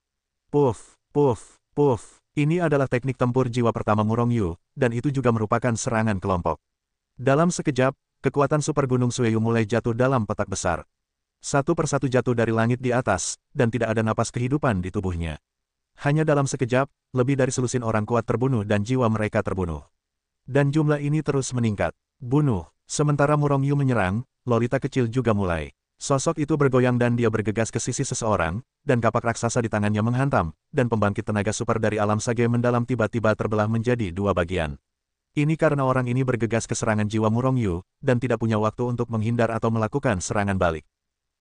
Puff, puff, puff. Ini adalah teknik tempur jiwa pertama Murong Yu, dan itu juga merupakan serangan kelompok. Dalam sekejap, kekuatan super gunung Sueyu mulai jatuh dalam petak besar. Satu persatu jatuh dari langit di atas, dan tidak ada napas kehidupan di tubuhnya. Hanya dalam sekejap, lebih dari selusin orang kuat terbunuh dan jiwa mereka terbunuh. Dan jumlah ini terus meningkat. Bunuh. Sementara Murong Yu menyerang, Lolita kecil juga mulai. Sosok itu bergoyang dan dia bergegas ke sisi seseorang, dan kapak raksasa di tangannya menghantam, dan pembangkit tenaga super dari alam sage mendalam tiba-tiba terbelah menjadi dua bagian. Ini karena orang ini bergegas ke serangan jiwa Murong Yu, dan tidak punya waktu untuk menghindar atau melakukan serangan balik.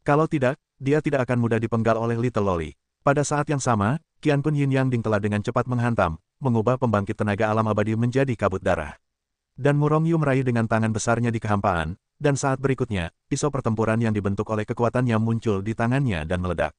Kalau tidak, dia tidak akan mudah dipenggal oleh Little Loli. Pada saat yang sama, Qiankun Yin Yang Ding telah dengan cepat menghantam, mengubah pembangkit tenaga alam abadi menjadi kabut darah. Dan Murong Yu meraih dengan tangan besarnya di kehampaan, dan saat berikutnya, pisau pertempuran yang dibentuk oleh kekuatannya muncul di tangannya dan meledak.